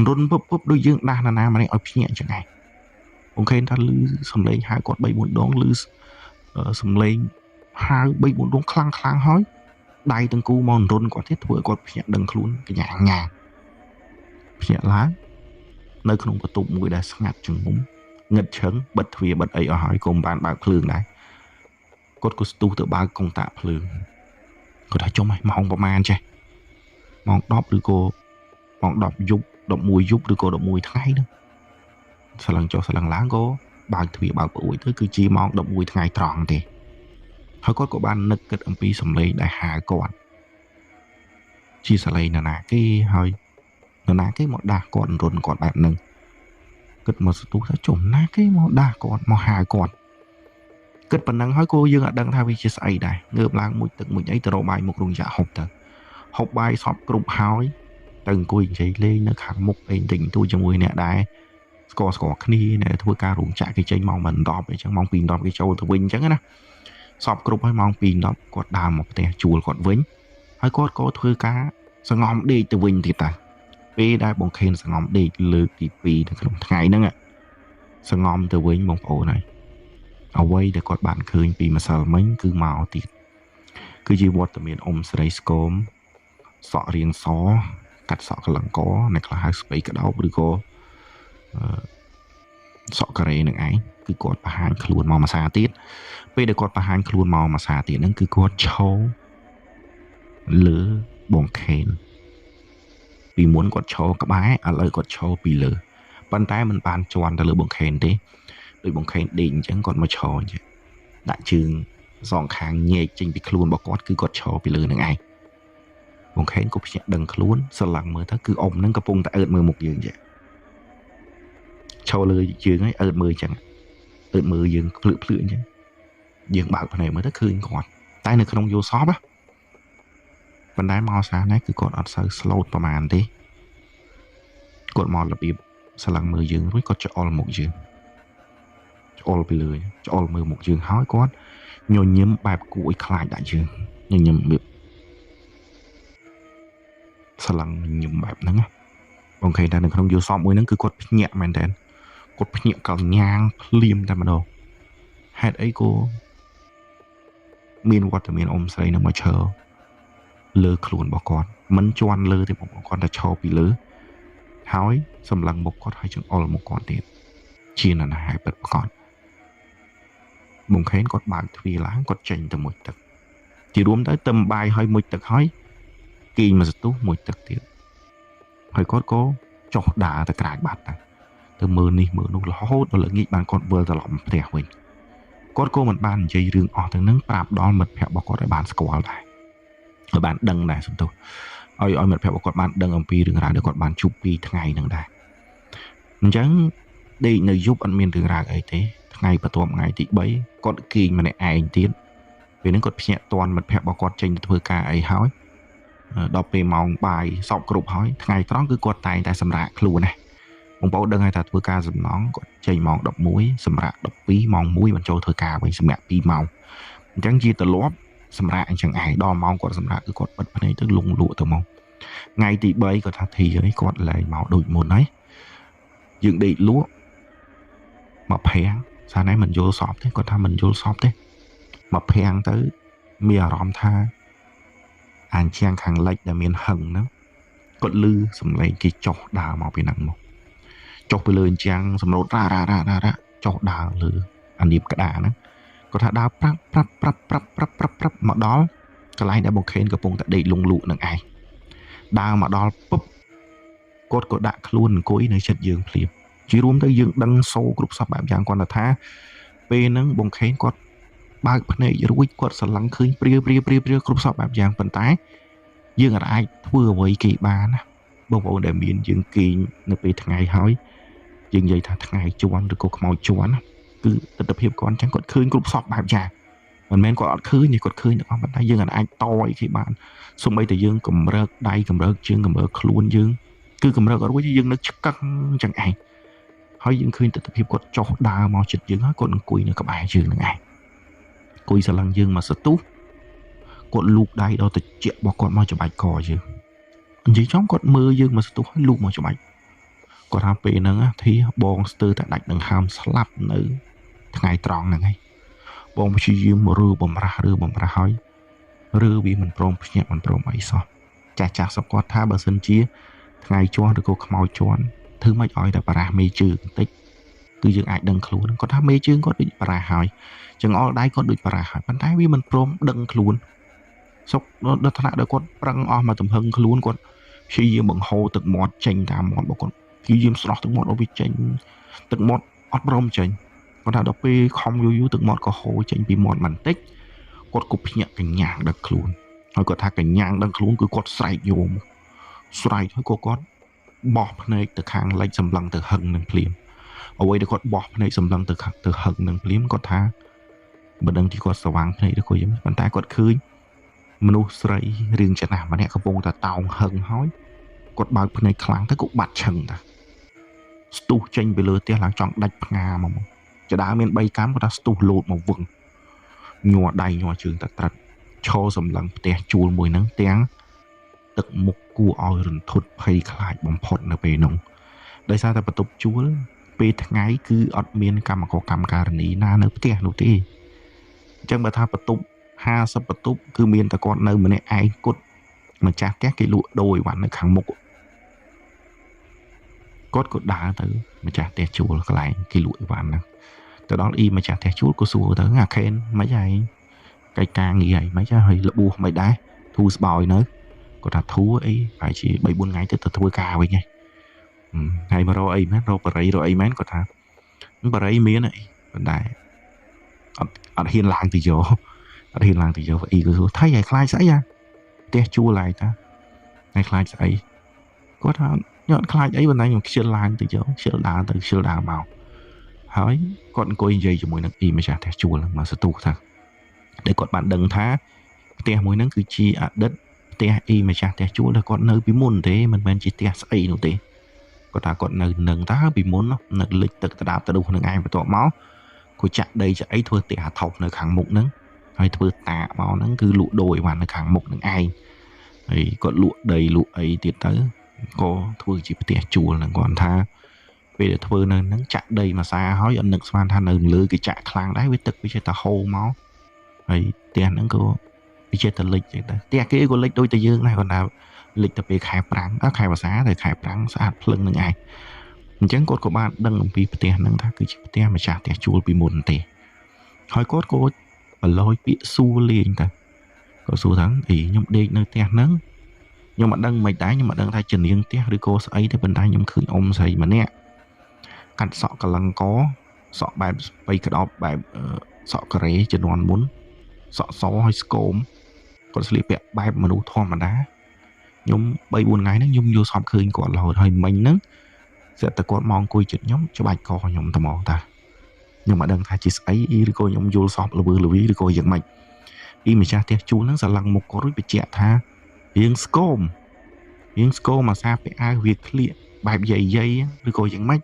រុនពឹបដូចយើងដាស់ណាម្នាក់ឲ្យភ្ញាក់អញ្ចឹងឯងអូខេថាឮសំឡេងហៅគាត់ 3-4 ដងឮសំឡេងហៅ 3-4 ដងខ្លាំងហើយដៃទាំងគូមករុនគាត់ទៀតធ្វើឲ្យគាត់ភ្ញាក់ដឹងខ្លួនកញ្ញាភ្ញាក់ឡើងនៅក្នុងបន្ទប់មួយដែលស្ងាត់ចង្ងំងឹតឈឹងបិទទ្វារបិទអីអស់ហើយក៏មិនបានបើកភ្លើងដែរគាត់ក៏ស្ទុះទៅបើកកុងតាក់ភ្លើងគាត់ថាចុំឲ្យម៉ោងប្រហែលចេះម៉ោង10ឬក៏ម៉ោង10យប់11យប់ឬក៏11ថ្ងៃហ្នឹងស្លឹងចុះស្លឹងឡើងក៏បើកទ្វារបើកប្រួយទៅគឺជាម៉ោង11ថ្ងៃត្រង់ទេហើយគាត់ក៏បាននឹកគិតអំពីសម្លេងដែលហៅគាត់ជាសម្លេងនរណាគេហើយនរណាគេមកដាស់គាត់រុនគាត់បែបហ្នឹងគិតមកស្ទុះថាចំណាគេមកដាស់គាត់មកហៅគាត់គិតប៉ុណ្ណឹងហើយក៏យើងអត់ដឹងថាវាជាស្អីដែរងើបឡើងមួយទឹកមួយអីទៅរកបាយមុខរោងចក្រហូបទៅហូបបាយសពគ្រប់ហើយទៅអង្គុយនិយាយលេងនៅខាងមុខអីបន្តិចបន្តួចជាមួយអ្នកដែរស្គាល់គ្នាអ្នកធ្វើការរោងចក្រគេចេញម៉ោង10អញ្ចឹងម៉ោង2:10គេចូលទៅវិញអញ្ចឹងណាសពគ្រប់ហើយម៉ោង2:10គាត់ដើរមកផ្ទះជួលគាត់វិញហើយគាត់ក៏ធ្វើការសងំដេកទៅវិញទៀតតាពេលដែលបងខេនសងំដេកលើកទី2នៅក្នុងថ្ងៃហ្នឹងសងំទៅវិញបងប្អូនហើយអ្វីដែលគាត់បានឃើញពីម្សិលមិញគឺមកទៀតគឺជាវត្តមានអ៊ំស្រីស្គមសក់រៀងសកាត់សក់កលង្កអ្នកខ្លះហៅស្ពៃកដោបឬក៏សក់ការ៉េនឹងឯងគឺគាត់បង្ហាញខ្លួនមកមួយសាទៀតពេលដែលគាត់បង្ហាញខ្លួនមកមួយសាទៀតហ្នឹងគឺគាត់ឈរលើបងខេនពីមុនគាត់ឈរក្បែរឥឡូវគាត់ឈរពីលើប៉ុន្តែមិនបានជន់ទៅលើបងខេនទេដោយបងខេនដេកអញ្ចឹងគាត់មកឈរអញ្ចឹងដាក់ជើងសងខាងញែកចេញពីខ្លួនរបស់គាត់គឺគាត់ឈរពីលើនឹងឯងបងខេនក៏ភ្ញាក់ដឹងខ្លួនស្រឡឹងមើលទៅគឺអ៊ំហ្នឹងកំពុងតែអើតមើលមុខយើងអញ្ចឹងឈរលើជើងហើយអើតមើលអញ្ចឹងអើតមើលយើងភ្លឺអញ្ចឹងយើងបើកភ្នែកមើលទៅឃើញគាត់តែនៅក្នុងយល់សពប៉ុន្តែមកសារនេះគឺគាត់អត់សូវ slow ប្រហែលទេគាត់មករបៀបស្រឡឹងមើលយើងរួចគាត់ច្អល់មុខយើង all ពីលើច្អល់មើលមុខយើងហើយគាត់ញញឹមបែបគួរឲ្យខ្លាចដាក់យើងញញឹមវាស្រឡឹងញញឹមបែបហ្នឹងបងឃើញតែនៅក្នុងយល់សពមួយហ្នឹងគឺគាត់ភ្ញាក់មែនតើគាត់ភ្ញាក់កញ្ញាងភ្លាមតែម្ដងហេតុអីក៏មានវត្តមានអ៊ំស្រីនឹងមកឈរលើខ្លួនរបស់គាត់មិនជន់លើទេបងគាត់តែឈរពីលើហើយសម្លឹងមុខគាត់ហើយចង្អុលមុខគាត់ទៀតជានរណាហើយពិតប្រាកដបងខេនគាត់បើកទ្វារឡើងគាត់ចេញទៅមុជទឹកជារួមទៅទឹមបាយហើយមុជទឹកហើយគេងមកសន្ទុះមុជទឹកទៀតហើយគាត់ក៏ចុះដើរទៅក្រៅបាត់ទៅមើលនេះមើលនោះរហូតដល់ល្ងាចបានគាត់វិលត្រឡប់ផ្ទះវិញគាត់ក៏មិនបាននិយាយរឿងអស់ទាំងហ្នឹងប្រាប់ដល់មិត្តភក្តិរបស់គាត់ឲ្យបានស្គាល់ដែរឲ្យបានដឹងដែរសន្ទុះឲ្យមិត្តភក្តិរបស់គាត់បានដឹងអំពីរឿងរ៉ាវដែលគាត់បានជួបពីថ្ងៃហ្នឹងដែរអញ្ចឹងដេកនៅយប់អត់មានរឿងរ៉ាវអីទេថ្ងៃបន្ទាប់ថ្ងៃទី3គាត់គេងម្នាក់ឯងទៀតពេលហ្នឹងគាត់ភ្ញាក់តន់មិត្តភក្តិរបស់គាត់ចេញទៅធ្វើការអីហើយដល់ពេលម៉ោងបាយសពគ្រប់ហើយថ្ងៃត្រង់គឺគាត់តែងតែសម្រាកខ្លួនណាបងប្អូនដឹងហើយថាធ្វើការសំណងគាត់ចេញម៉ោង11សម្រាប់12ម៉ោង1បញ្ចូលធ្វើការវិញសម្រាប់2ម៉ោងអញ្ចឹងជាទម្លាប់សម្រាប់អញ្ចឹងឯងដល់ម៉ោងគាត់សម្រាប់គឺគាត់បិទភ្នែកទៅលងលក់ទៅមកថ្ងៃទី3គាត់ថាធីហើយគាត់លែងមកដូចមុនហើយយើងដេកលក់មកប្រាំងសារណែមិនយល់សពទេគាត់ថាមិនយល់សពទេមកប្រាំងទៅមានអារម្មណ៍ថាអានជាងខាងលិចដែលមានហឹងហ្នឹងគាត់លឺសំឡេងគេចុះដើរមកពីហ្នឹងមកចុះទៅលើអញ្ចឹងសម្រូតរ៉ាចុះដើរលើអានៀបក្តារហ្នឹងគាត់ថាដើរប្រាប់មកដល់កន្លែងដែលបងខេនកំពុងតែដេកលងលក់នឹងឯងដើរមកដល់ពុបគាត់ក៏ដាក់ខ្លួនអង្គុយនៅជិតយើងភ្លាមជារួមទៅយើងដឹងសូរគ្រប់សពបែបយ៉ាងគាត់ថាពេលហ្នឹងបងខេនគាត់បើកភ្នែករួចគាត់ស្រឡឹងឃើញព្រាវគ្រប់សពបែបយ៉ាងប៉ុន្តែយើងអាចធ្វើអ្វីគេបានណាបងប្អូនដែលមានយើងគេងនៅពេលថ្ងៃហើយយើងនិយាយថាថ្ងៃជន់ឬក៏ខ្មោចជន់គឺទស្សនវិជ្ជាគាត់អញ្ចឹងគាត់ឃើញគ្រប់សពបែបយ៉ាងមិនមែនគាត់អត់ឃើញទេគាត់ឃើញតែប៉ុន្តែយើងអាចតអីគេបានសូម្បីតែយើងកម្រើកដៃកម្រើកជើងកម្រើកខ្លួនយើងគឺកម្រើកអត់រួចយើងនៅឆ្កឹងអញ្ចឹងឯងហើយយើងឃើញទស្សនវិជ្ជាគាត់ចុះដើរមកជិតយើងហើយគាត់អង្គុយនៅក្បែរជើងនឹងឯងអង្គុយស្រឡឹងយើងមកសតុះគាត់លូកដៃដល់ត្រជាក់របស់គាត់មកច្បាច់កយើងនិយាយចំគាត់មើលយើងមកសតុះហើយលូកមកច្បាច់គាត់ថាពេលហ្នឹងធីបងស្ទើរតែដាច់ដង្ហើមស្លាប់នៅថ្ងៃត្រង់ហ្នឹងឯងបងព្យាយាមរើបំរាស់ហើយរើវាមិនព្រមភ្ញាក់មិនព្រមអីសោះចាស់សពគាត់ថាបើសិនជាថ្ងៃជន់ឬក៏ខ្មោចជន់ធ្វើម៉េចឲ្យតែបារះមេជើងបន្តិចគឺយើងអាចដឹងខ្លួនគាត់ថាមេជើងគាត់ដូចបារះហើយចង្អុលដៃគាត់ដូចបារះហើយប៉ុន្តែវាមិនព្រមដឹងខ្លួនសុកដល់ថ្នាក់ដល់គាត់ប្រឹងអស់មកទំហឹងខ្លួនគាត់ព្យាយាមបង្ហូរទឹកមាត់ចេញតាមមាត់របស់គាត់ព្យាយាមស្រោះទឹកមាត់ឲ្យវាចេញទឹកមាត់អត់ព្រមចេញគាត់ថាដល់ពេលខំយូរទឹកមាត់ក៏ហូរចេញពីមាត់បន្តិចគាត់ក៏ភ្ញាក់កញ្ញាងដឹងខ្លួនហើយគាត់ថាកញ្ញាងដឹងខ្លួនគឺគាត់ស្រែកយំស្រែកហើយក៏គាត់បោះភ្នែកទៅខាងលិចសម្លឹងទៅហឹងនឹងភ្លាមអ្វីដែលគាត់បោះភ្នែកសម្លឹងទៅហឹងនឹងភ្លាមគាត់ថាមិនដឹងទីគាត់ស្វាងភ្នែកឬក៏យ៉ាងប៉ុន្តែគាត់ឃើញមនុស្សស្រីរឿងចំណាស់ម្នាក់កំពុងតែតោងហឹងហើយគាត់បើកភ្នែកខ្លាំងទៅក៏បាត់ឈឹងតាស្ទុះចេញពីលើផ្ទះឡើងចង់ដាច់ផ្ងាមកចដើមាន3កាំគាត់ថាស្ទុះលោតមកវឹងញ័រដៃញ័រជើងតែត្រិតឈរសម្លឹងផ្ទះជួលមួយហ្នឹងទាំងទឹកមុខគួរឲ្យរន្ធត់ភ័យខ្លាចបំផុតនៅពេលនោះដោយសារតែបន្ទប់ជួលពេលថ្ងៃគឺអត់មានកម្មការនីណានៅផ្ទះនោះទេអញ្ចឹងបើថាបន្ទប់50បន្ទប់គឺមានតែគាត់នៅម្នាក់ឯងគត់ម្ចាស់ផ្ទះគេលក់ដូរអីវ៉ាន់នៅខាងមុខគាត់ក៏ដើរទៅម្ចាស់ផ្ទះជួលកន្លែងគេលក់អីវ៉ាន់ហ្នឹងទៅដល់ម្ចាស់ផ្ទះជួលក៏សួរទៅអាខេនមិនហីកិច្ចការងារអីមិនហើយលបួសមិនដែរធូរស្បើយនៅគាត់ថាធូរអីប្រហែលជា 3-4 ថ្ងៃទៅធ្វើការវិញហើយមករកអីមែនរកបរិយរកអីមែនគាត់ថាបរិយមានអីប៉ុន្តែអត់ហ៊ានឡើងទៅយកអត់ហ៊ានឡើងទៅយកអីក៏សួរថៃឲ្យខ្លាចស្អីផ្ទះជួលហើយតាឲ្យខ្លាចស្អីគាត់ថាខ្ញុំអត់ខ្លាចអីប៉ុន្តែខ្ញុំខ្ជិលឡើងទៅយកខ្ជិលដើរទៅខ្ជិលដើរមកហើយគាត់អង្គុយនិយាយជាមួយនឹងម្ចាស់ផ្ទះជួលមកសន្ទុះថាដែលគាត់បានដឹងថាផ្ទះមួយហ្នឹងគឺជាអតីតផ្ទះម្ចាស់ផ្ទះជួលដែលគាត់នៅពីមុនទេមិនមែនជាផ្ទះស្អីនោះទេគាត់ថាគាត់នៅនឹងតើពីមុននៅលិចទឹកដដាបទៅនោះនឹងឯងបន្ទាប់មក cô chặt đây cho ấy thôi tệ thọc nơi kháng mục nắng hay thôi tạ máu nắng cứ lụ đồi và nơi kháng mục nắng ai ấy còn lụ đầy lụ ấy tiệt tới có thôi chỉ tệ chùa là còn tha về để thôi nơi nắng chặt đây mà xa hói anh nực xoan than nơi lưới cái chặt khang đấy với tức với ta hô máu ấy tiền nắng cô với chơi ta lịch vậy ta tiền cái cô lịch đôi ta dương này còn nào lịch tập về khai prang á khai và xá thì khai prang sát lưng nâng ai chẳng cốt của bạn đăng làm vì tiền nâng ta cứ chỉ tiền mà trả tiền chùa bị một tiền hỏi cốt cô và lôi bị xu liền ta có xu thắng thì nhung đi nơi tiền nâng nhưng mà đăng mày đá nhưng mà đăng thay trình riêng tiếc đi cô ấy thì bên đây nhung khởi ông thầy mà nè cắt sọ cả lăng có sọ bài bay cái đó bài sọ cái rễ trên non muốn sọ xó hay scom còn xử lý bẹ bài mà đủ thon mà đá nhung bay buồn ngày nó nhung vô sọp khơi còn là hồi mình nấng sẽ ta có mong coi chuyện nhóm cho bài co nhóm ta mong ta nhưng mà đăng thay chỉ ấy đi cô nhóm vô sọp là vừa lùi đi cô giận mày đi mà cha tiếc chú nó sẽ lăng một có rút bị chẹt tha riêng scom mà sao phải ai việc liệt bài dày dây đi cô giận mày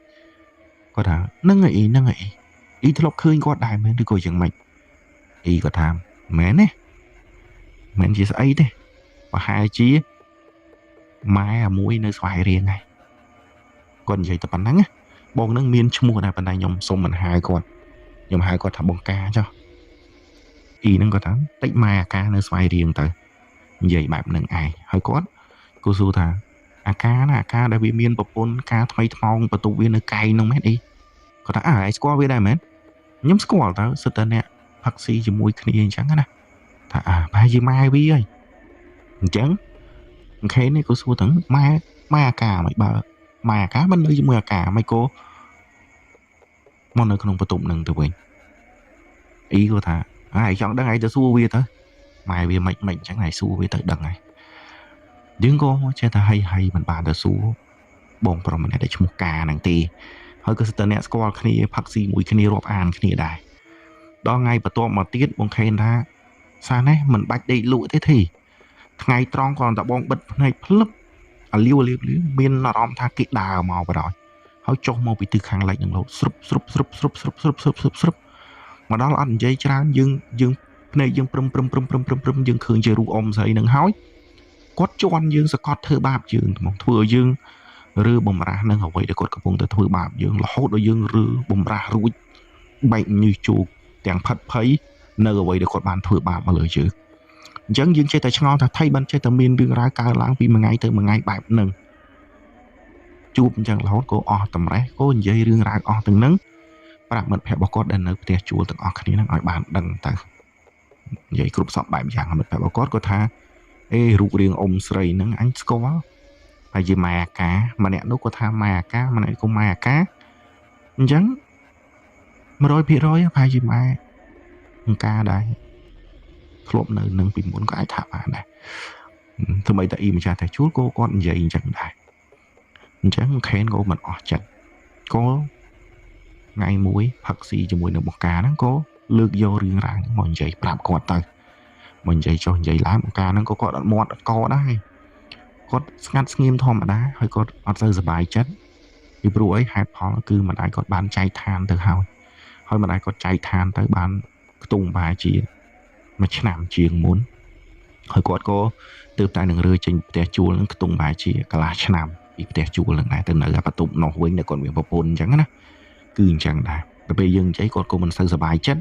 có thà nâng ấy ý thì lộc khơi có đài mới đi cô giận mày ý có tham mẹ nè mẹ chỉ ấy đấy và hai chí mai à mũi nơi xoài riêng này còn vậy tập bắn nắng á bông nắng miên mua này bên đây nhom xong mình hai con thả bông ca cho y nó có thắng tích mai ca nơi xoài riêng tới vậy bạn nâng ai hơi có cô su thà ca đã bị miên bọc bôn ca thay thong và tụ viên nơi cay nông mét đi có thà ai score với đây mét nhóm score tao sự tên nè bác sĩ chỉ mũi kia trắng á thà ba gì mai vi ơi trắng thế này cô su thắng mai ca mày bà mà cá bên nơi mưa cả mấy cô món nơi không có tụng nâng từ mình ý cô thà ai chọn đăng ấy từ xu về tới mai về mệnh chẳng này xu về tới đằng này đứng cô che ta hay mình bàn từ xu bông pro mình để cho một cà nàng tì hơi có sự net score khi bác sĩ mũi khi rộp an khi đài đó ngay và to mà tiết bông khen ta sao này mình bạch đi lụi thế thì ngày tròn còn ta bông bật này flip liu miên nó rom tha kỹ đào màu vào rồi họ cho màu bị từ khang lạnh lâu srup mà đó là anh dây trán dương này dương prum dương khơi chơi ru om dậy nâng hói quát cho anh dương sẽ cọt thơ bạp dương một thừa dương rư bầm ra nâng hậu vậy để cọt cái vùng thơ bạp dương là hốt đôi dương rư bầm ra rui bệnh như chuột tiếng phật thấy nơi vậy để cọt bàn thơ bạp mà lời chứ chẳng dương chơi tại ngon thật thay ban chơi tầm miên đương ra cao lãng vì một ngày bài nâng chụp chẳng là hốt cô tầm rẽ cô dây đương ra từng nâng và mình phải bảo cốt đần ở tiệt chùa từng khi nó gọi bạn đần ta vậy group sọp bài dạng mình phải bảo cốt có tha rụt riêng ông sray nâng anh có phải gì mà cá mà nè nó có tha mà cá mà này có mà cá chẳng mà rồi bị rồi phải gì mà ca đây lộp nơi nâng bị muốn có ai thả bạn này thôi bây tại im cha thầy chú cô con dậy chẳng đại chẳng khen cô mình chặt có ngày muối bác sĩ cho muối được một cá nó có lược vô riêng ràng mọi dậy làm con tay mình dậy cho dậy lái một cá nó có đoạn mọt co đấy có ngắt nghiêm thom mà đá hơi có ở giờ bài chất thì bữa ấy hai phó cứ mà ai có bán chay than từ hao hơi mà ai có chay than tới bán tung bài chỉ mà làm chuyện muốn hơi có từ tại đường rơi trên tè chua nó tung bài chỉ cả là làm bị tè chua lần này từ nãy gặp tụng nó quên để còn bị bọc bồn chẳng á cứ chẳng đã bây giờ cháy con cô mình sẽ bài chất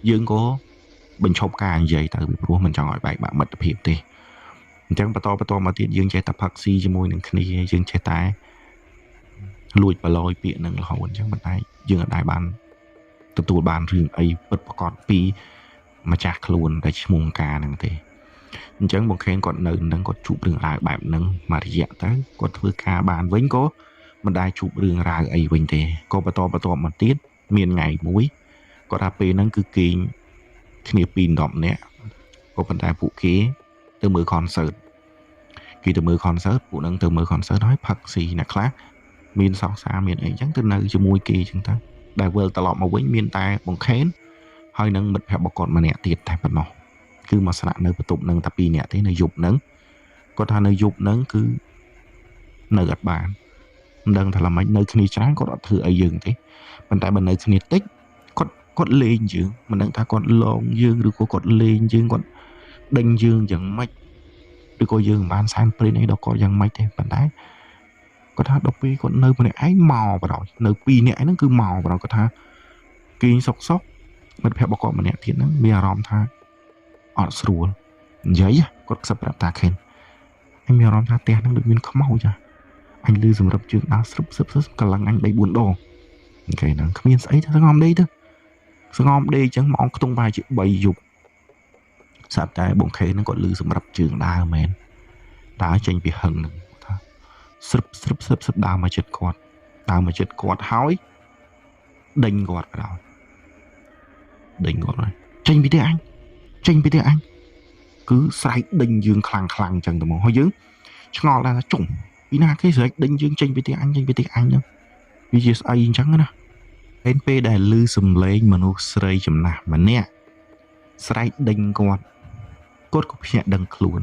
dương có bên trong ca vậy tại vì mình chọn gọi bài bạn mật tập hiệp thì chẳng bắt to mà tiện dương chạy tập bác sĩ cho môi nâng khi dương chạy tay lùi và lôi biển nâng là hồn chẳng bắt tay dương ở đại bàn tập tụ bàn riêng ấy bật còn pi mà chạc luôn để mùng ca nâng thì chẳng một khen còn nâng có chụp đường lại bạn nâng mà dạng tới có thứ ca bàn với có mình đai chụp đường ra ấy bình thì có bắt to mà tiết miền ngày muối có đa pê nâng cứ kỳ khi pin đọng nè có vấn đề phụ kế từ mưa concert khi từ mưa concert phụ nâng từ mưa concert nói bác sĩ là khác miền sau xa miền ấy chẳng từ nơi cho mùi kỳ chúng ta đại vơ tao lọt mà với miền tai bằng khen hơi nâng mật phép bọc còn mà nè tiệt tại phần nó cứ mà sẵn nơi tập nâng tập pi nè thế nơi dục nâng có thà nơi dục nâng cứ nơi gật bàn nâng thật là mấy nơi khi tráng có đoạn thừa ấy dừng thế bên tại bên nơi khi tích có គាត់លេងយើងមិនដឹងថាគាត់លងយើងឬក៏គាត់លេងយើងគាត់ដេញយើងយ៉ាងម៉េចឬក៏យើងមិនបានសែនព្រេនអីដល់គាត់យ៉ាងម៉េចទេប៉ុន្តែគាត់ថាដល់ពេលគាត់នៅម្នាក់ឯងមកបដ ாய் នៅ2នាក់ហ្នឹងគឺមកបដ ாய் គាត់ថាគេងសុកមិត្តភក្តិរបស់គាត់ម្នាក់ទៀតហ្នឹងមានអារម្មណ៍ថាអត់ស្រួលនិយាយគាត់ខ្សឹបប្រាប់តាខេនអញមានអារម្មណ៍ថាផ្ទះហ្នឹងដូចមានខ្មោចអញលឺសម្រាប់ជើងដើរស្រុបកលឹងអញ 3-4 ដងគេហ្នឹងគ្មានស្អីទៅស្ងំដេកទៅស្ងំដេកអញ្ចឹងម៉ោងខ្ទង់ប្រហែលជា3យប់ស្រាប់តែបងខេហ្នឹងគាត់លឺសម្រាប់ជើងដើរមែនដើរចេញពីហឹងហ្នឹងថាស្រុបដើរមកចិត្តគាត់ហើយដេញគាត់ក៏ដោយដេញគាត់ហើយចេញពីផ្ទះអញគឺស្រែកដេញយើងខ្លាំងអញ្ចឹងទៅមកហើយយើងឆ្ងល់ដែរថាចុងពីណាគេស្រែកដេញយើងចេញពីផ្ទះអញហ្នឹងវាជាស្អីអញ្ចឹងណាពេលដែលឮសំឡេងមនុស្សស្រីចំណាស់ម្នាក់ស្រែកដេញគាត់ក៏ភ្ញាក់ដឹងខ្លួន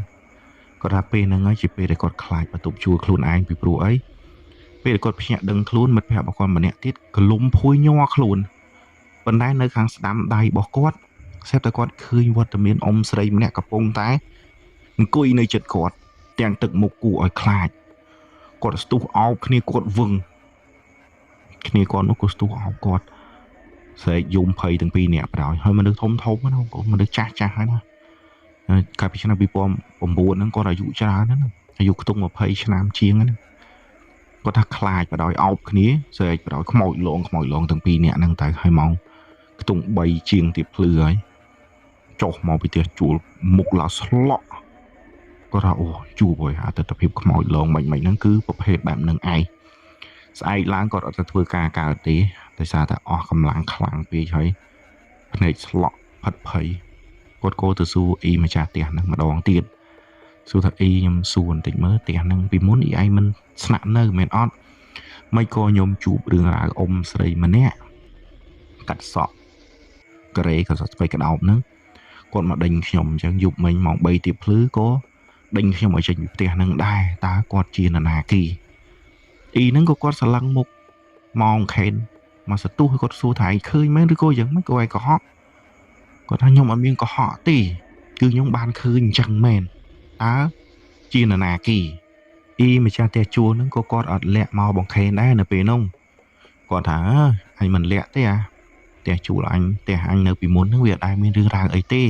គាត់ថាពេលហ្នឹងហើយជាពេលដែលគាត់ខ្លាចបន្ទប់ជួលខ្លួនឯងពីព្រោះអីពេលគាត់ភ្ញាក់ដឹងខ្លួនមិត្តភក្តិរបស់គាត់ម្នាក់ទៀតក្លុំភួយញ័រខ្លួនប៉ុន្តែនៅខាងស្ដាំដៃរបស់គាត់ស្រាប់តែគាត់ឃើញវត្តមានអ៊ំស្រីម្នាក់កំពុងតែអង្គុយនៅជិតគាត់ទាំងទឹកមុខគួរឲ្យខ្លាចគាត់ស្ទុះអោបគ្នាគាត់វឹងគ្នាគាត់នោះក៏ស្ទុះអោបគាត់ស្រែកយំភ័យទាំងពីរនាក់បដ ாய் ហើយមនុស្សធំណាមនុស្សចាស់ហើយណាកាលពីឆ្នាំ2009ហ្នឹងគាត់អាយុច្រើនណាស់អាយុខ្ទង់20ឆ្នាំជាងហ្នឹងគាត់ថាខ្លាចបដ ாய் អោបគ្នាស្រែកបដ ாய் ខ្មោចលងទាំងពីរនាក់ហ្នឹងទៅហើយម៉ោងខ្ទង់3ជាងទៀតភ្លឺហើយចុះមកពីផ្ទះជួលមុខឡើងស្លក់គាត់ថាអូជួបហើយអាទិដ្ឋភាពខ្មោចលងមិនហ្នឹងគឺប្រភេទបែបហ្នឹងឯងស្អែកឡើងគាត់អត់ទៅធ្វើការកើតទេដោយសារតែអស់កម្លាំងខ្លាំងពេកហើយភ្នែកស្លក់ផិតភ័យគាត់ក៏ទៅសួរអ៊ីម្ចាស់ផ្ទះហ្នឹងម្ដងទៀតសួរថាអ៊ីខ្ញុំសួរបន្តិចមើលផ្ទះហ្នឹងពីមុនអ៊ីឯងមិនស្នាក់នៅមែនអត់មិនក៏ខ្ញុំជួបរឿងរ៉ាវអ៊ំស្រីម្នាក់កាត់សក់ការ៉េក៏សក់ស្បែកក្តោបហ្នឹងគាត់មកដេញខ្ញុំអញ្ចឹងយប់មិញម៉ោង3ទៀបភ្លឺក៏ដេញខ្ញុំឲ្យចេញពីផ្ទះហ្នឹងដែរតើគាត់ជានរណាគីអ៊ីហ្នឹងក៏គាត់ស្រឡឹងមុខម៉ោងខេនមកសទុះគាត់សួរថាឯងឃើញមែនឬក៏យ៉ាងម៉េចក៏ឯងកុហកគាត់ថាខ្ញុំអត់មានកុហកទេគឺខ្ញុំបានឃើញអញ្ចឹងមែនតើជានរណាគីអ៊ីម្ចាស់ផ្ទះជួលហ្នឹងក៏គាត់អត់លាក់មកបងខេនដែរនៅពេលនោះគាត់ថាអញមិនលាក់ទេផ្ទះជួលអញផ្ទះអញនៅពីមុនហ្នឹងវាអត់ដែរមានរឿងរ៉ាវអីទេ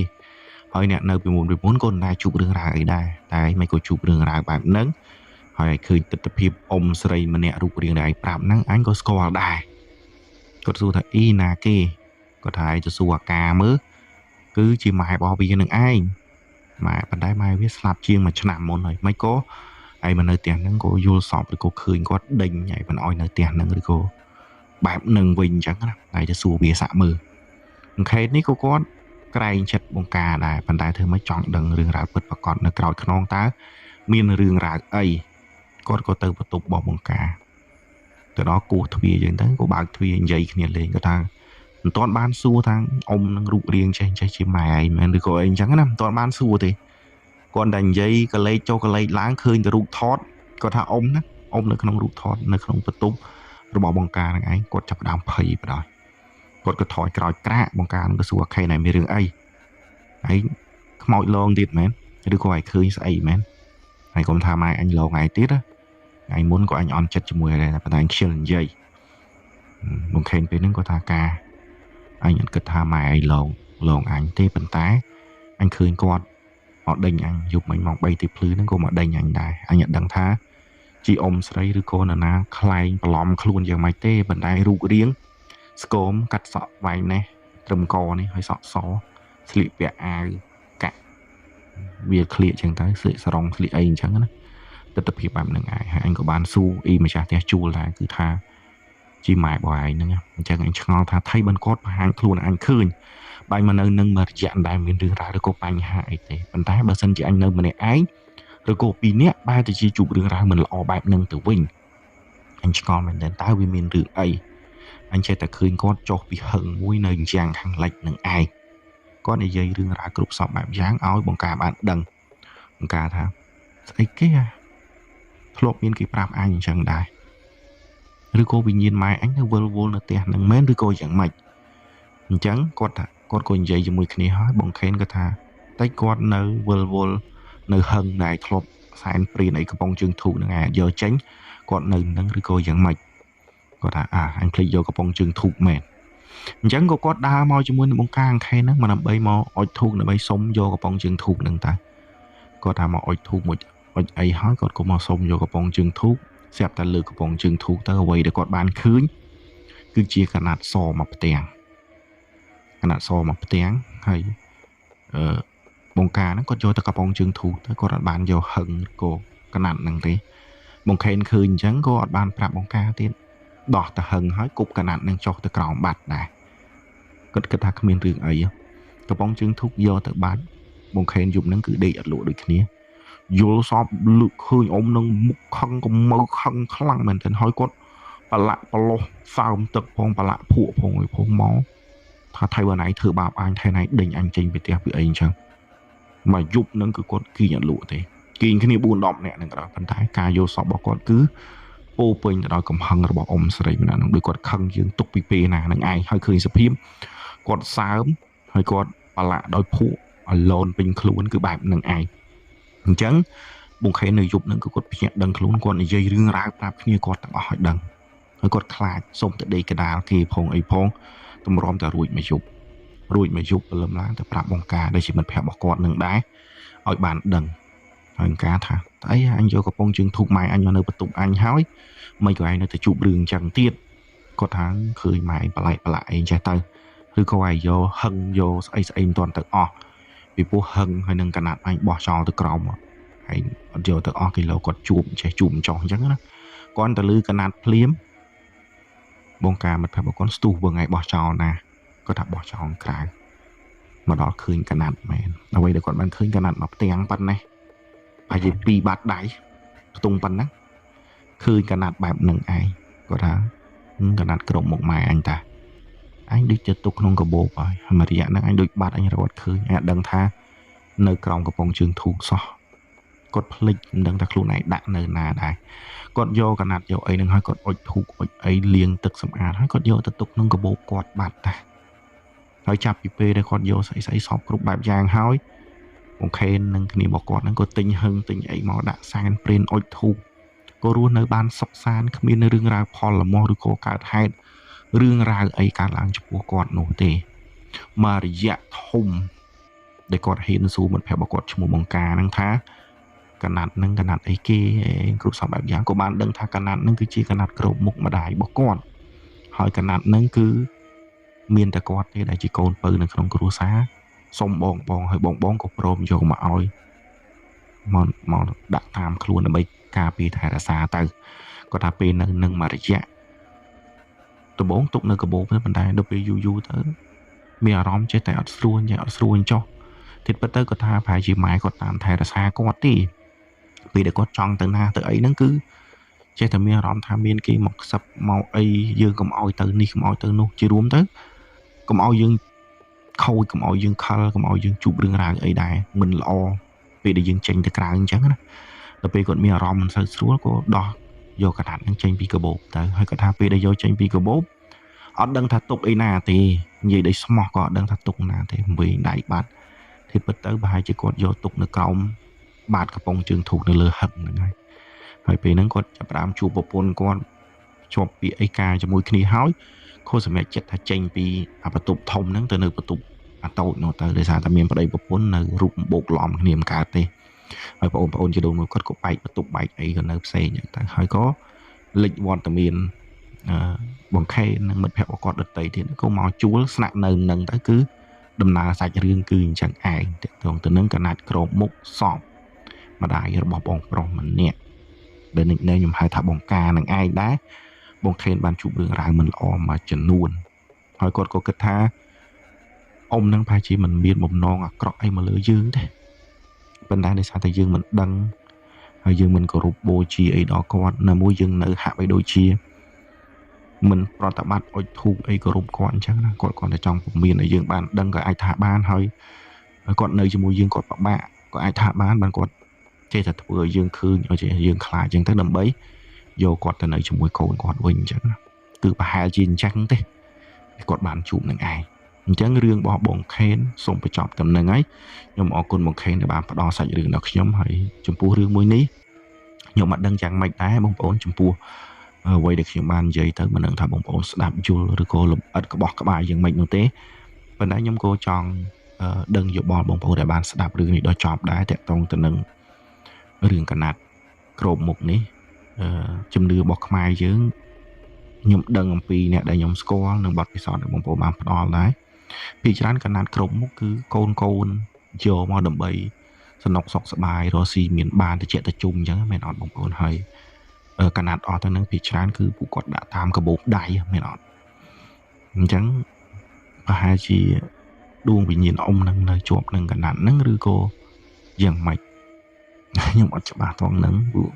ហើយអ្នកនៅពីមុនក៏មិនដែរជួបរឿងរ៉ាវអីដែរតែមិនក៏ជួបរឿងរ៉ាវបែបហ្នឹងហើយឃើញទស្សនវិជ្ជាអ៊ំស្រីម្នាក់រូបរាងដែលឯងប្រាប់ហ្នឹងអញក៏ស្គាល់ដែរគាត់សួរថាអ៊ីណាគេគាត់ថាឯងទៅសួរអាកាមើលគឺជាម៉ែរបស់វានឹងឯងម៉ែប៉ុន្តែម៉ែវាស្លាប់ជាង1ឆ្នាំមុនហើយមិនក៏ឯងមកនៅផ្ទះហ្នឹងក៏យល់សពឬក៏ឃើញគាត់ដេញឯងមិនអោយនៅផ្ទះហ្នឹងឬក៏បែបហ្នឹងវិញអញ្ចឹងណាតែទៅសួរវាសាក់មើលអង្ខេតនេះក៏គាត់ក្រែងចិត្តបង្ការដែរប៉ុន្តែធ្វើមិនចង់ដឹងរឿងរ៉ាវពិតប្រាកដនៅក្រោយខ្នងតើមានរឿងរ៉ាវអីគាត់ក៏ទៅបន្ទប់របស់បង្ការទៅដល់គោះទ្វារយ៉ាងទៅក៏បើកទ្វារនិយាយគ្នាលេងគាត់ថាមិនទាន់បានសួរថាអ៊ំនឹងរូបរាងចេះជាម៉ែឯងមែនឬក៏អីអញ្ចឹងណាមិនទាន់បានសួរទេគាត់តែនិយាយកលេចចុះកលេចឡើងឃើញតែរូបថតគាត់ថាអ៊ំនៅក្នុងរូបថតនៅក្នុងបន្ទប់របស់បង្ការនឹងឯងគាត់ចាប់ផ្ដើមភ័យបដ ாய் គាត់ក៏ថយក្រោយក្រាក់បង្ការនឹងក៏សួរខេណែមានរឿងអីឯងខ្មោចលងទៀតមែនឬក៏ឯងឃើញស្អីមែនហើយកុំថាម៉ែអញលងឯងទៀតថ្ងៃមុនក៏អញអន់ចិត្តជាមួយដែរប៉ុន្តែអញខ្ជិលនិយាយបង្ខេនពេលហ្នឹងក៏ថាការអញអត់គិតថាម៉ែឯងលងអញទេប៉ុន្តែអញឃើញគាត់មកដេញអញយប់មិញម៉ោង3ទីភ្លឺហ្នឹងក៏មកដេញអញដែរអញអត់ដឹងថាជីអ៊ំស្រីឬក៏នរណាខ្លែងបន្លំខ្លួនយ៉ាងម៉េចទេប៉ុន្តែរូបរាងស្គមកាត់សក់វែងនេះត្រឹមកនេះហើយសក់សស្លៀកពាក់អាវកាក់វាក្លៀកចឹងទៅស្លៀកសរងស្លៀកអីអញ្ចឹងណាទស្សនវិជ្ជាបែបហ្នឹងឯងហើយអញក៏បានសួរអ៊ីម្ចាស់ផ្ទះជួលដែរគឺថាជីម៉ែរបស់ឯងហ្នឹងអញ្ចឹងអញឆ្ងល់ថាថៃបានគាត់បង្ហាញខ្លួនអញឃើញបាយមកនៅនឹងមករយៈដែលមានរឿងរ៉ាវឬក៏បញ្ហាអីទេប៉ុន្តែបើសិនជាអញនៅម្នាក់ឯងឬក៏ពីរនាក់បែរទៅជាជួបរឿងរ៉ាវមិនល្អបែបហ្នឹងទៅវិញអញឆ្ងល់មែនតើវាមានរឿងអីអញចេះតែឃើញគាត់ចុះពីហឹងមួយនៅយ៉ាងខាងលិចនឹងឯងគាត់និយាយរឿងរ៉ាវគ្រប់សពបែបយ៉ាងឲ្យបង្ការបានដឹងបង្ការថាស្អីគេធ្លាប់មានគេប្រាប់អញអញ្ចឹងដែរឬក៏វិញ្ញាណម៉ែអញនៅវិលវល់នៅផ្ទះនឹងមែនឬក៏យ៉ាងម៉េច ចឹងគាត់ថាគាត់ក៏និយាយជាមួយគ្នាហើយបងខេនគាត់ថាតែគាត់នៅវល់នៅហឹងដែលធ្លាប់សែនព្រានអីកំប៉ុងជើងធូបហ្នឹងឯងយកចេញគាត់នៅនឹងឬក៏យ៉ាងម៉េចគាត់ថាអញភ្លេចយកកំប៉ុងជើងធូបមែនអញ្ចឹងក៏គាត់ដើរមកជាមួយនឹងបងកាអង្ខេនហ្នឹងមកដើម្បីមកអុជធូបដើម្បីសុំយកកំប៉ុងជើងធូបហ្នឹងតាគាត់ថាមកអុជធូបមួយអុជអីហើយគាត់ក៏មកសុំយកកំប៉ុងជើងធូបស្រាប់តែលើកំប៉ុងជើងធូបទៅអ្វីដែលគាត់បានឃើញគឺជាកណាត់សមកផ្ទាំងហើយបងកាហ្នឹងគាត់យកទៅកំប៉ុងជើងធូបទៅគាត់អត់បានយកហឹងក៏កណាត់ហ្នឹងទេបងខេនឃើញអញ្ចឹងក៏អត់បានប្រាប់បងកាទៀតដោះទៅហឹងហើយគប់កណាត់ហ្នឹងចុះទៅក្រោមបាត់ដែរគាត់គិតថាគ្មានរឿងអីកំប៉ុងជើងធូបយកទៅបាត់បងខេនយប់ហ្នឹងគឺដេកអត់លក់ដូចគ្នាយល់សពលឹកឃើញអ៊ំនឹងមុខខឹងកំមៅខឹងខ្លាំងមែនទែនហើយគាត់ប្រឡាក់ប្រឡោះសើមទឹកផងប្រឡាក់ភក់ផងមកថាថៃបើណៃធ្វើបាបអញថៃណៃដេញអញចេញពីផ្ទះពីអីអញ្ចឹងមកយប់ហ្នឹងគឺគាត់គីងអត់លក់ទេគីងគ្នា4-10នាក់ហ្នឹងក៏ដោយប៉ុន្តែការយកសពរបស់គាត់គឺពោពេញទៅដោយកំហឹងរបស់អ៊ំស្រីម្នាក់ហ្នឹងដូចគាត់ខឹងយើងទុកពីពេលណាហ្នឹងឯងហើយឃើញសភាពគាត់សើមហើយគាត់ប្រឡាក់ដោយភក់ឲ្យលនពេញខ្លួនគឺបែបហ្នឹងឯងអញ្ចឹងបងខេននៅយប់ហ្នឹងគឺគាត់ភ្ញាក់ដឹងខ្លួនគាត់និយាយរឿងរ៉ាវប្រាប់គ្នាគាត់ទាំងអស់ឲ្យដឹងហើយគាត់ខ្លាចសុំទៅដេកកដាលគេផងអីផងតម្រាំតែរួចមួយយប់ព្រលឹមឡើងទៅប្រាប់បងកាដែលជាមិត្តភក្តិរបស់គាត់នឹងដែរឲ្យបានដឹងហើយបងកាថាអីអញយកកំប៉ុងជើងធូបម៉ែអញមកនៅបន្ទប់អញហើយមិនក៏ឯងនៅតែជួបរឿងអញ្ចឹងទៀតគាត់ថាឃើញម៉ែប្រឡាក់អីចេះទៅឬក៏ឯងយកហឹងយកស្អីមិនទាន់ទៅអស់ពីព្រោះហឹងហើយនឹងកណាត់អញបោះចោលទៅក្រោមហើយអត់យកទៅអស់គីឡូគាត់ជួបចេះជួបចោះអញ្ចឹងណាគាត់ទៅលឺកណាត់ភ្លាមបងកាមិត្តភក្តិរបស់គាត់ស្ទុះវឹងឲ្យបោះចោលណាគាត់ថាបោះចោលក្រៅមកដល់ឃើញកណាត់មែនអ្វីដែលគាត់បានឃើញកណាត់មកផ្ទាំងប៉ុណ្ណេះប្រហែលជា2បាត់ដៃខ្ទង់ប៉ុណ្ណឹងឃើញកណាត់បែបហ្នឹងឯងគាត់ថាកណាត់ក្រុមមុខម៉ែអញតាអញដូចទៅទុកក្នុងកាបូបហើយមួយរយៈហ្នឹងអញដូចបាត់អញរត់ឃើញអញដឹងថានៅក្រោមកំប៉ុងជើងធូបសោះគាត់ភ្លេចមិនដឹងថាខ្លួនឯងដាក់នៅណាដែរគាត់យកកណាត់យកអីហ្នឹងហើយគាត់អុជធូបអុជអីលាងទឹកសម្អាតហើយគាត់យកទៅទុកក្នុងកាបូបគាត់បាត់តាហើយចាប់ពីពេលដែលគាត់យកស្អីសពគ្រប់បែបយ៉ាងហើយបងខេននឹងគ្នារបស់គាត់ហ្នឹងក៏ទិញហឹងទិញអីមកដាក់សែនព្រានអុជធូបក៏រស់នៅបានសុខសាន្តគ្មានរឿងរ៉ាវផលល្មោះឬក៏កើតហេតុរឿងរ៉ាវអីកើតឡើងចំពោះគាត់នោះទេមករយៈធំដែលគាត់ហ៊ានសួរមិត្តភក្តិរបស់គាត់ឈ្មោះបងកាហ្នឹងថាកណាត់ហ្នឹងកណាត់អីគេគ្រប់សពបែបយ៉ាងក៏បានដឹងថាកណាត់ហ្នឹងគឺជាកណាត់ក្របមុខម្ដាយរបស់គាត់ហើយកណាត់ហ្នឹងគឺមានតែគាត់ទេដែលជាកូនពៅនៅក្នុងគ្រួសារសុំបងហើយបងក៏ព្រមយកមកឲ្យមកដាក់តាមខ្លួនដើម្បីការពារថែរក្សាទៅគាត់ថាពេលនៅនឹងមួយរយៈដំបងទុកនៅកាបូបទេប៉ុន្តែដល់ពេលយូរទៅមានអារម្មណ៍ចេះតែអត់ស្រួលចុះទៀតពិតទៅគាត់ថាប្រហែលជាម៉ែគាត់តាមថែរក្សាគាត់ទេពេលដែលគាត់ចង់ទៅណាទៅអីហ្នឹងគឺចេះតែមានអារម្មណ៍ថាមានគេមកខ្សឹបមកអីយើងកុំឲ្យទៅនេះកុំឲ្យទៅនោះជារួមទៅកុំឲ្យយើងខូចកុំឲ្យយើងខលកុំឲ្យយើងជួបរឿងរ៉ាវអីដែរមិនល្អពេលដែលយើងចេញទៅក្រៅអញ្ចឹងណាដល់ពេលគាត់មានអារម្មណ៍មិនសូវស្រួលក៏ដោះយកកណាត់ហ្នឹងចេញពីកាបូបទៅហើយគាត់ថាពេលដែលយកចេញពីកាបូបអត់ដឹងថាទុកអីណាទេនិយាយដោយស្មោះក៏អត់ដឹងថាទុកណាទេវិញដៃបាត់ទីពិតទៅប្រហែលជាគាត់យកទុកនៅក្រោមបាតកំប៉ុងជើងធូបនៅលើហឹកហ្នឹងហើយពេលហ្នឹងគាត់ចាប់ផ្ដើមជួបប្រពន្ធគាត់ជាប់ពីអីការជាមួយគ្នាហើយខុសសម្រាប់ចិត្តថាចេញពីបន្ទប់ធំហ្នឹងទៅនៅបន្ទប់អាតូចនោះទៅដោយសារតែមានប្តីប្រពន្ធនៅរូបបោកឡំគ្នាមិនកើតទេហើយបងប្អូនជាដូនមួយគាត់ក៏បែកបន្ទប់បែកអីក៏នៅផ្សេងអញ្ចឹងទៅហើយក៏លេចវត្តមានបងខេនិងមិត្តភក្តិរបស់គាត់ដទៃទៀតក៏មកជួលស្នាក់នៅនឹងទៅគឺដំណើរសាច់រឿងគឺអញ្ចឹងឯងតើតងទៅនឹងកណាត់ក្របមុខសពម្ដាយរបស់បងប្រុសម្នាក់ដែលនិកនេមខ្ញុំហៅថាបងកានឹងឯងដែរបងខេនបានជួបរឿងរ៉ាវមិនល្អមួយចំនួនហើយគាត់ក៏គិតថាអ៊ំនឹងប្រហែលជាមិនមានបំណងអាក្រក់អីមកលើយើងទេប៉ុន្តែដោយសារតែយើងមិនដឹងហើយយើងមិនគោរពបូជាអីដល់គាត់នៅមួយយើងនៅហាក់បីដូចជាមិនប្រតិបត្តិអុជធូបអីគោរពគាត់អញ្ចឹងណាគាត់តែចង់ពមៀនឲ្យយើងបានដឹងក៏អាចថាបានហើយគាត់នៅជាមួយយើងគាត់ពិបាកក៏អាចថាបានគាត់ចេះតែធ្វើឲ្យយើងឃើញឲ្យយើងខ្លាចអញ្ចឹងទៅដើម្បីយកគាត់ទៅនៅជាមួយកូនគាត់វិញអញ្ចឹងណាគឺប្រហែលជាអញ្ចឹងទេគាត់បានជួបនឹងឯង អញ្ចឹងរឿងរបស់បងខេនសូមបញ្ចប់តែនឹងហើយខ្ញុំអរគុណបងខេនដែលបានផ្ដល់សាច់រឿងដល់ខ្ញុំហើយចំពោះរឿងមួយនេះខ្ញុំអត់ដឹងយ៉ាងម៉េចដែរបងប្អូនចំពោះអ្វីដែលខ្ញុំបាននិយាយទៅមិនដឹងថាបងប្អូនស្ដាប់យល់ឬក៏លំអិតក្បោះក្បាយយ៉ាងម៉េចនោះទេប៉ុន្តែខ្ញុំក៏ចង់ដឹងយោបល់បងប្អូនដែលបានស្ដាប់រឿងនេះដល់ចប់ដែរតាក់ទងទៅនឹងរឿងកណាត់ក្របមុខនេះជំនឿរបស់ខ្មែរយើងខ្ញុំដឹងអំពីអ្នកដែលខ្ញុំស្គាល់និងបទពិសោធន៍ដែលបងប្អូនបានផ្ដល់ដែរពីច្រើនកណាត់ក្របមុខគឺកូនយកមកដើម្បីសំណុកសុខសប្បាយរស់ស៊ីមានបានតិចទៅជុំអញ្ចឹងមែនអត់បងប្អូនហើយកណាត់អស់ទៅនឹងពីច្រើនគឺពួកគាត់ដាក់តាមកាបូបដៃមែនអត់អញ្ចឹងប្រហែលជាដួងវិញ្ញាណអ៊ំនឹងនៅជាប់នឹងកណាត់ហ្នឹងឬក៏យ៉ាងម៉េចខ្ញុំអត់ច្បាស់ត្រង់ហ្នឹងព្រោះ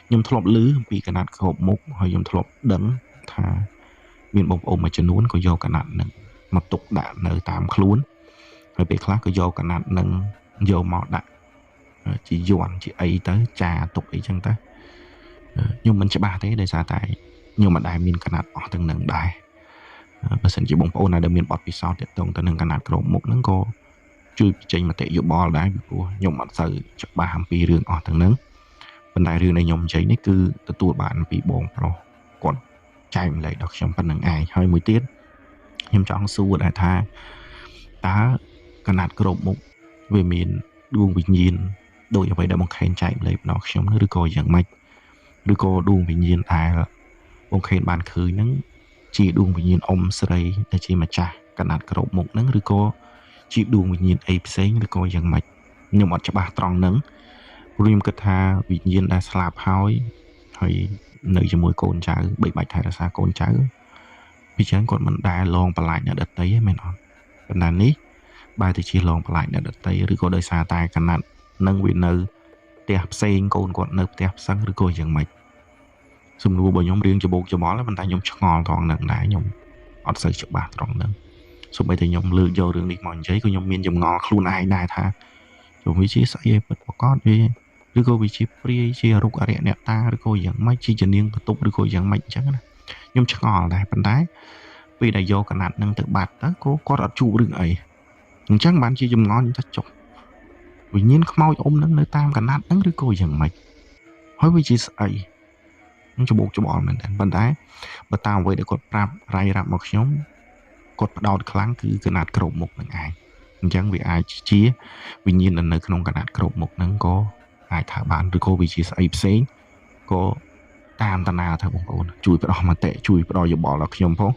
ខ្ញុំធ្លាប់ឮអំពីកណាត់ក្របមុខហើយខ្ញុំធ្លាប់ដឹងថាមានបងប្អូនមួយចំនួនក៏យកកណាត់ហ្នឹងមកទុកដាក់នៅតាមខ្លួនហើយពេលខ្លះក៏យកកណាត់ហ្នឹងយកមកដាក់ជាយ័ន្តជាអីទៅចាទុកអីចឹងទៅខ្ញុំមិនច្បាស់ទេដោយសារតែខ្ញុំមិនដែលមានកណាត់អស់ទាំងហ្នឹងដែរបើសិនជាបងប្អូនដែលមានបទពិសោធន៍ទាក់ទងទៅនឹងកណាត់ក្របមុខហ្នឹងក៏ជួយបញ្ចេញមតិយោបល់ដែរពីព្រោះខ្ញុំអត់សូវច្បាស់អំពីរឿងអស់ទាំងហ្នឹងប៉ុន្តែរឿងដែលខ្ញុំនិយាយនេះគឺទទួលបានពីបងប្រុសគាត់ចែកម្លែកដល់ខ្ញុំប៉ុណ្្នឹងឯងហើយមួយទៀតខ្ញុំចង់សួរដែរថាតើកណាត់ក្របមុខវាមានដួងវិញ្ញាណដោយអ្វីដែលបងខេនចែកម្លែកដល់ខ្ញុំឬក៏យ៉ាងម៉េចឬក៏ដួងវិញ្ញាណដែលបងខេនបានឃើញហ្នឹងជាដួងវិញ្ញាណអ៊ំស្រីដែលជាម្ចាស់កណាត់ក្របមុខហ្នឹងឬក៏ជាដួងវិញ្ញាណអីផ្សេងឬក៏យ៉ាងម៉េចខ្ញុំអត់ច្បាស់ត្រង់ហ្នឹងព្រោះខ្ញុំគិតថាវិញ្ញាណដែលស្លាប់ហើយនៅជាមួយកូនចៅបីបាច់ថែរក្សាកូនចៅពីចឹងគាត់មិនដែលលងបន្លាចអ្នកដតីទេមែនអត់ប៉ុន្តែនេះបែរទៅជាលងបន្លាចអ្នកដតីឬក៏ដោយសារតែកណាត់នឹងវានៅផ្ទះផ្សេងកូនគាត់នៅផ្ទះផ្សឹងឬក៏យ៉ាងម៉េចសំណួររបស់ខ្ញុំរៀងច្បោកច្បល់ប៉ុន្តែខ្ញុំឆ្ងល់ត្រង់ហ្នឹងដែរខ្ញុំអត់សូវច្បាស់ត្រង់ហ្នឹងសូម្បីតែខ្ញុំលើកយករឿងនេះមកនិយាយក៏ខ្ញុំមានចម្ងល់ខ្លួនឯងដែរថាវាជាស្អីឯពិតប្រកបវាឬក៏វាជាព្រាយជារុក្ខអរិយអ្នកតាឬក៏យ៉ាងម៉េចជាជំនាញបន្ទប់ឬក៏យ៉ាងម៉េចអញ្ចឹងណាខ្ញុំឆ្ងល់ដែរប៉ុន្តែពេលដែលយកកណាត់ហ្នឹងទៅបាត់ទៅគាត់អត់ជួបរឿងអីអញ្ចឹងបានជាចម្ងល់ថាចុះវិញ្ញាណខ្មោចអ៊ំហ្នឹងនៅតាមកណាត់ហ្នឹងឬក៏យ៉ាងម៉េចហើយវាជាស្អីខ្ញុំច្បោកច្បល់មែនតើប៉ុន្តែបើតាមអ្វីដែលគាត់ប្រាប់រាយរាប់មកខ្ញុំគាត់ផ្ដោតខ្លាំងគឺកណាត់ក្របមុខហ្នឹងឯងអញ្ចឹងវាអាចជាវិញ្ញាណដែលនៅក្នុងកណាត់ក្របមុខហ្នឹងក៏អាចថាបានឬក៏វាជាស្អីផ្សេងក៏តាមតាណាទៅបងប្អូនជួយផ្ដោះមតិជួយផ្ដោះយោបល់ដល់ខ្ញុំផង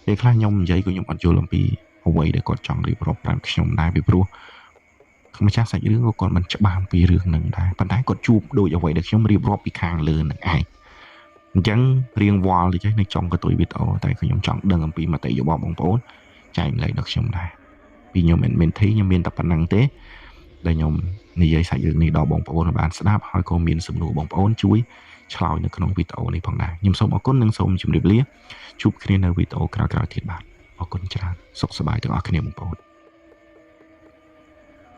ពេលខ្លះខ្ញុំនិយាយក៏ខ្ញុំអត់យល់អំពីអ្វីដែលគាត់ចង់រៀបរាប់ប្រាប់ខ្ញុំដែរពីព្រោះម្ចាស់សាច់រឿងក៏គាត់មិនច្បាស់អំពីរឿងហ្នឹងដែរប៉ុន្តែគាត់ជួបដូចអ្វីដែលខ្ញុំរៀបរាប់ពីខាងលើហ្នឹងឯងអញ្ចឹងរៀងវល់តិចនៅចុងកតុយវីដេអូតែខ្ញុំចង់ដឹងអំពីមតិយោបល់បងប្អូនចែកម្លែកដល់ខ្ញុំដែរពីខ្ញុំមិនមែនធីខ្ញុំមានតែប៉ុណ្្នឹងទេដែលខ្ញុំនិយាយសាច់រឿងនេះដល់បងប្អូនបានស្ដាប់ហើយក៏មានសំណួរបងប្អូនជួយឆ្លើយនៅក្នុងវីដេអូនេះផងដែរខ្ញុំសូមអរគុណនិងសូមជម្រាបលាជួបគ្នានៅវីដេអូក្រោយៗទៀតបាទអរគុណច្រើនសុខសប្បាយទាំងអស់គ្នាបងប្អូន